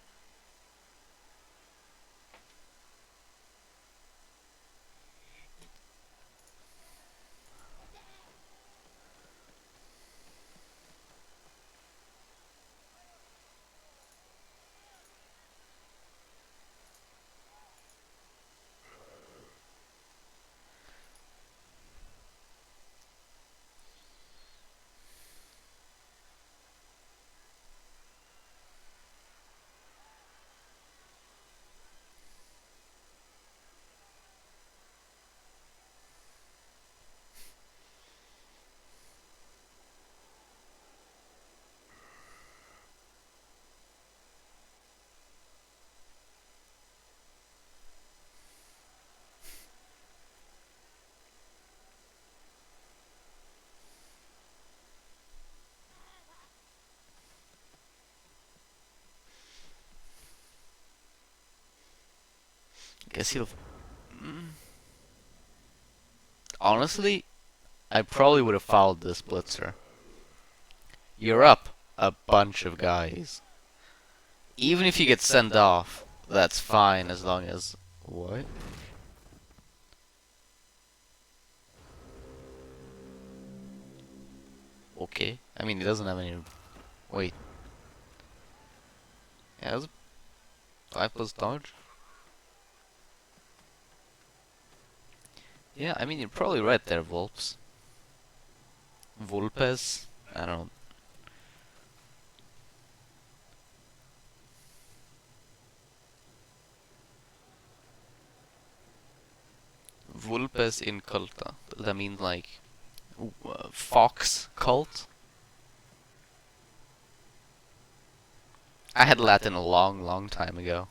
Speaker 1: Guess he'll. Mm. Honestly, I probably would have fouled this blitzer. You're up a bunch of guys. Even if you get sent off, that's fine as long as. What? Okay. I mean, he doesn't have any. Wait. Yeah, that's 5+ dodge. Yeah, I mean, you're probably right there, Volps. Vulpes? I don't know. Vulpes in culta. Does that mean like fox cult? I had Latin a long, long time ago.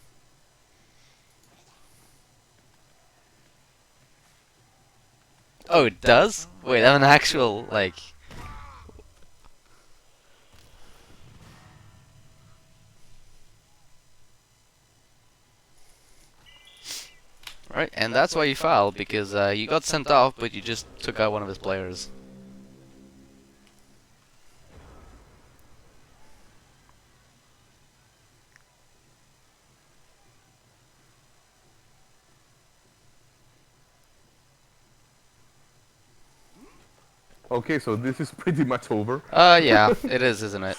Speaker 1: Oh, it does? Wait, I'm an actual, like... Right, and that's why you fouled, because you got sent off, but you just took out one of his players.
Speaker 2: Okay, so this is pretty much over.
Speaker 1: Yeah, it is, isn't it?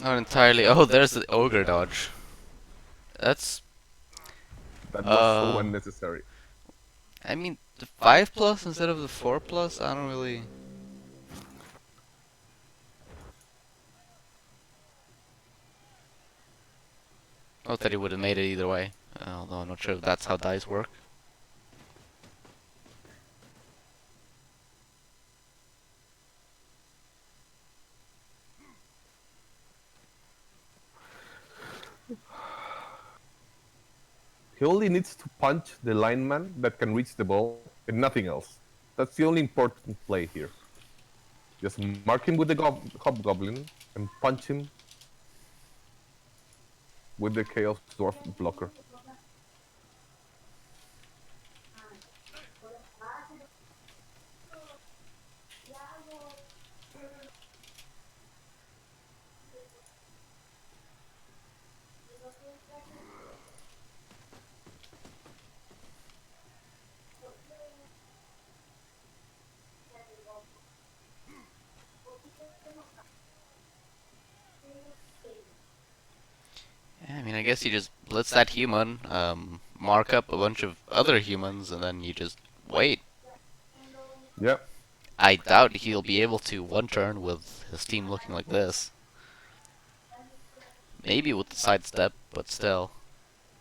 Speaker 1: Not entirely. Oh, there's the ogre dodge. That's...
Speaker 2: That was so unnecessary.
Speaker 1: I mean, the 5+ instead of the 4+, I don't really... Not that he would have made it either way. Although I'm not sure if that's how dice work.
Speaker 2: He only needs to punch the lineman that can reach the ball and nothing else. That's the only important play here. Just mark him with the hobgoblin and punch him with the chaos dwarf blocker.
Speaker 1: Yeah, I mean, I guess you just blitz that human, mark up a bunch of other humans, and then you just wait.
Speaker 2: Yeah.
Speaker 1: I doubt he'll be able to one turn with his team looking like this. Maybe with the sidestep, but still.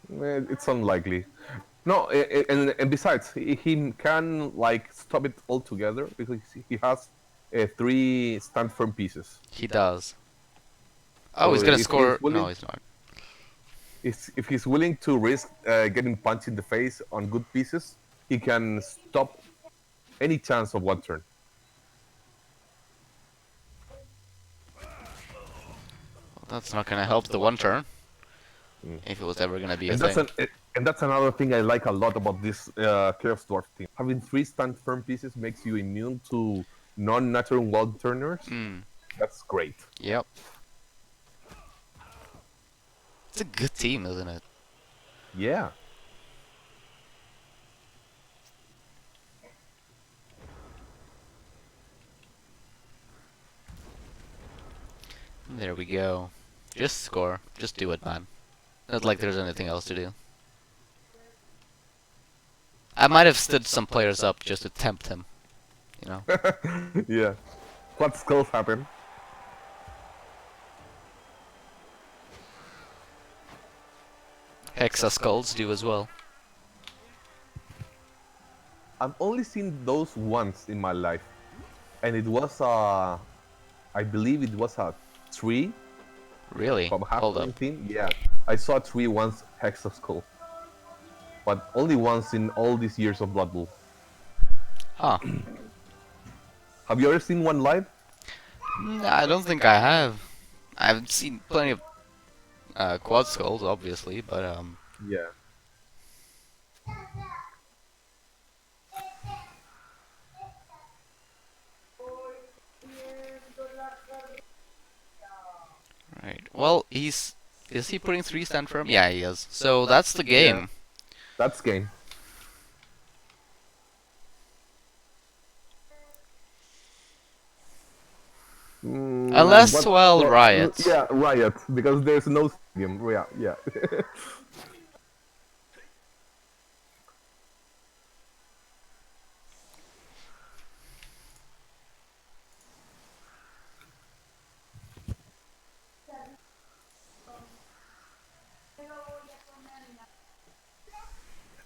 Speaker 2: It's unlikely. No, and besides, he can like stop it altogether because he has 3 stand firm pieces.
Speaker 1: He does. Oh,
Speaker 2: So
Speaker 1: he's gonna
Speaker 2: if
Speaker 1: score.
Speaker 2: he's willing,
Speaker 1: No, he's not.
Speaker 2: if he's willing to risk getting punched in the face on good pieces, he can stop any chance of one turn.
Speaker 1: Well, that's not gonna help the one turn. If it was ever gonna be a
Speaker 2: And
Speaker 1: thing.
Speaker 2: that's another thing I like a lot about this Chaos Dwarf team. Having 3 stand firm pieces makes you immune to non-natural one turners. That's great.
Speaker 1: Yep. It's a good team, isn't it?
Speaker 2: Yeah.
Speaker 1: There we go. Just score. Just do it, man. Not like there's anything else to do. I might have stood some players up just to tempt him. You know?
Speaker 2: Yeah. What skulls happen?
Speaker 1: Hexa skulls do as well.
Speaker 2: I've only seen those once in my life. And it was I believe it was a tree
Speaker 1: Really?
Speaker 2: from
Speaker 1: Hold up.
Speaker 2: half team. Yeah. I saw a tree once Hexa skull. But only once in all these years of Blood Bowl.
Speaker 1: Huh.
Speaker 2: Have you ever seen one live?
Speaker 1: I don't think I have. I've seen plenty of quad skulls, obviously, but
Speaker 2: Yeah.
Speaker 1: right. Well, is he putting 3 stand firm? Yeah, he is. So that's the
Speaker 2: Yeah.
Speaker 1: game.
Speaker 2: That's game.
Speaker 1: Unless, well, Riot.
Speaker 2: Yeah, Riot, because there's no game. Yeah, yeah.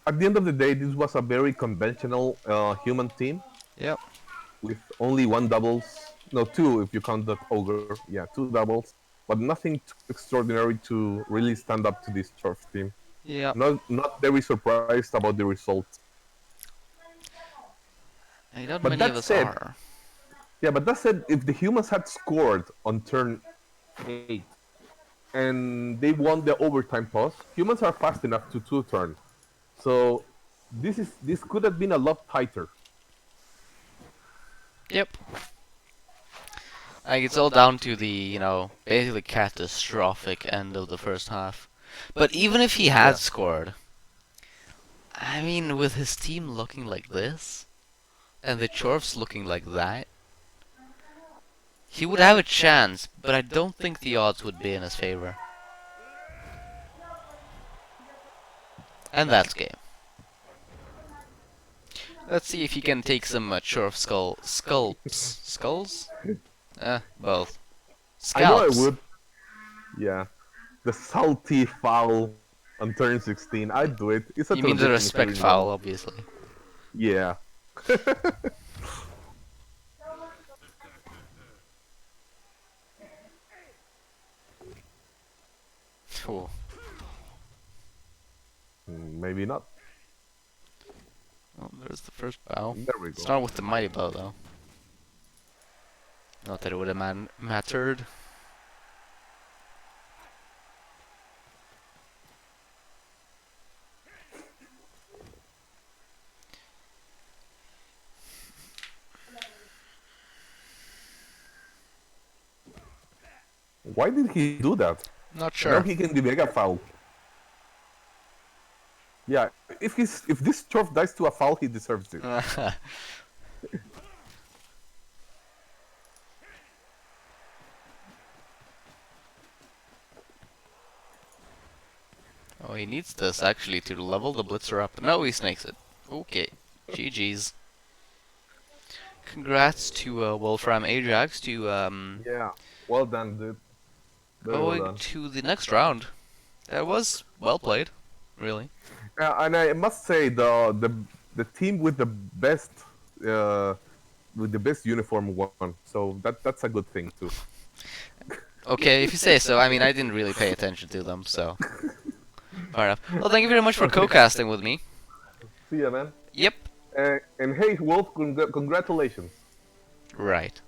Speaker 2: At the end of the day, this was a very conventional human team
Speaker 1: Yep.
Speaker 2: with only one doubles. No, two if you count that ogre. Yeah, two doubles. But nothing too extraordinary to really stand up to this turf team.
Speaker 1: Yep.
Speaker 2: Not very surprised about the result.
Speaker 1: Not
Speaker 2: But
Speaker 1: many of
Speaker 2: that
Speaker 1: us
Speaker 2: said,
Speaker 1: are.
Speaker 2: yeah, but that said, if the humans had scored on turn 8 and they won the overtime toss, humans are fast enough to two turn. So this could have been a lot tighter.
Speaker 1: Yep. Like, it's all down to the, basically catastrophic end of the first half. But even if he had
Speaker 2: Yeah.
Speaker 1: scored, I mean, with his team looking like this, and the Chorfs looking like that, he would have a chance, but I don't think the odds would be in his favor. And that's game. Let's see if he can take some Chorf skulls? Both.
Speaker 2: I know I
Speaker 1: Scalps.
Speaker 2: would. Yeah. The salty foul on turn 16. I'd do it. It's a
Speaker 1: You mean the
Speaker 2: tradition here
Speaker 1: respect
Speaker 2: in
Speaker 1: foul,
Speaker 2: Rome.
Speaker 1: obviously.
Speaker 2: Yeah.
Speaker 1: Cool.
Speaker 2: Maybe not.
Speaker 1: Well, there's the first bow.
Speaker 2: There we go.
Speaker 1: Start with the mighty bow, though. Not that it would have mattered.
Speaker 2: Why did he do that?
Speaker 1: Not
Speaker 2: Now
Speaker 1: sure.
Speaker 2: he can be mega foul. Yeah, if this turf dies to a foul, he deserves it.
Speaker 1: Oh, he needs this actually to level the blitzer up. No, he snakes it. Okay. GG's. Congrats to Wolfram Ajax to
Speaker 2: Yeah. Well done, dude. Very well
Speaker 1: going
Speaker 2: done.
Speaker 1: to the next round. That was well played, really.
Speaker 2: And I must say the team uh, with the best uniform won. So that's a good thing too.
Speaker 1: Okay, if you say so. I mean, I didn't really pay attention to them, so fair enough. Well, thank you very much for co-casting with me.
Speaker 2: See ya, man.
Speaker 1: Yep.
Speaker 2: And hey, Wolf, congratulations.
Speaker 1: Right.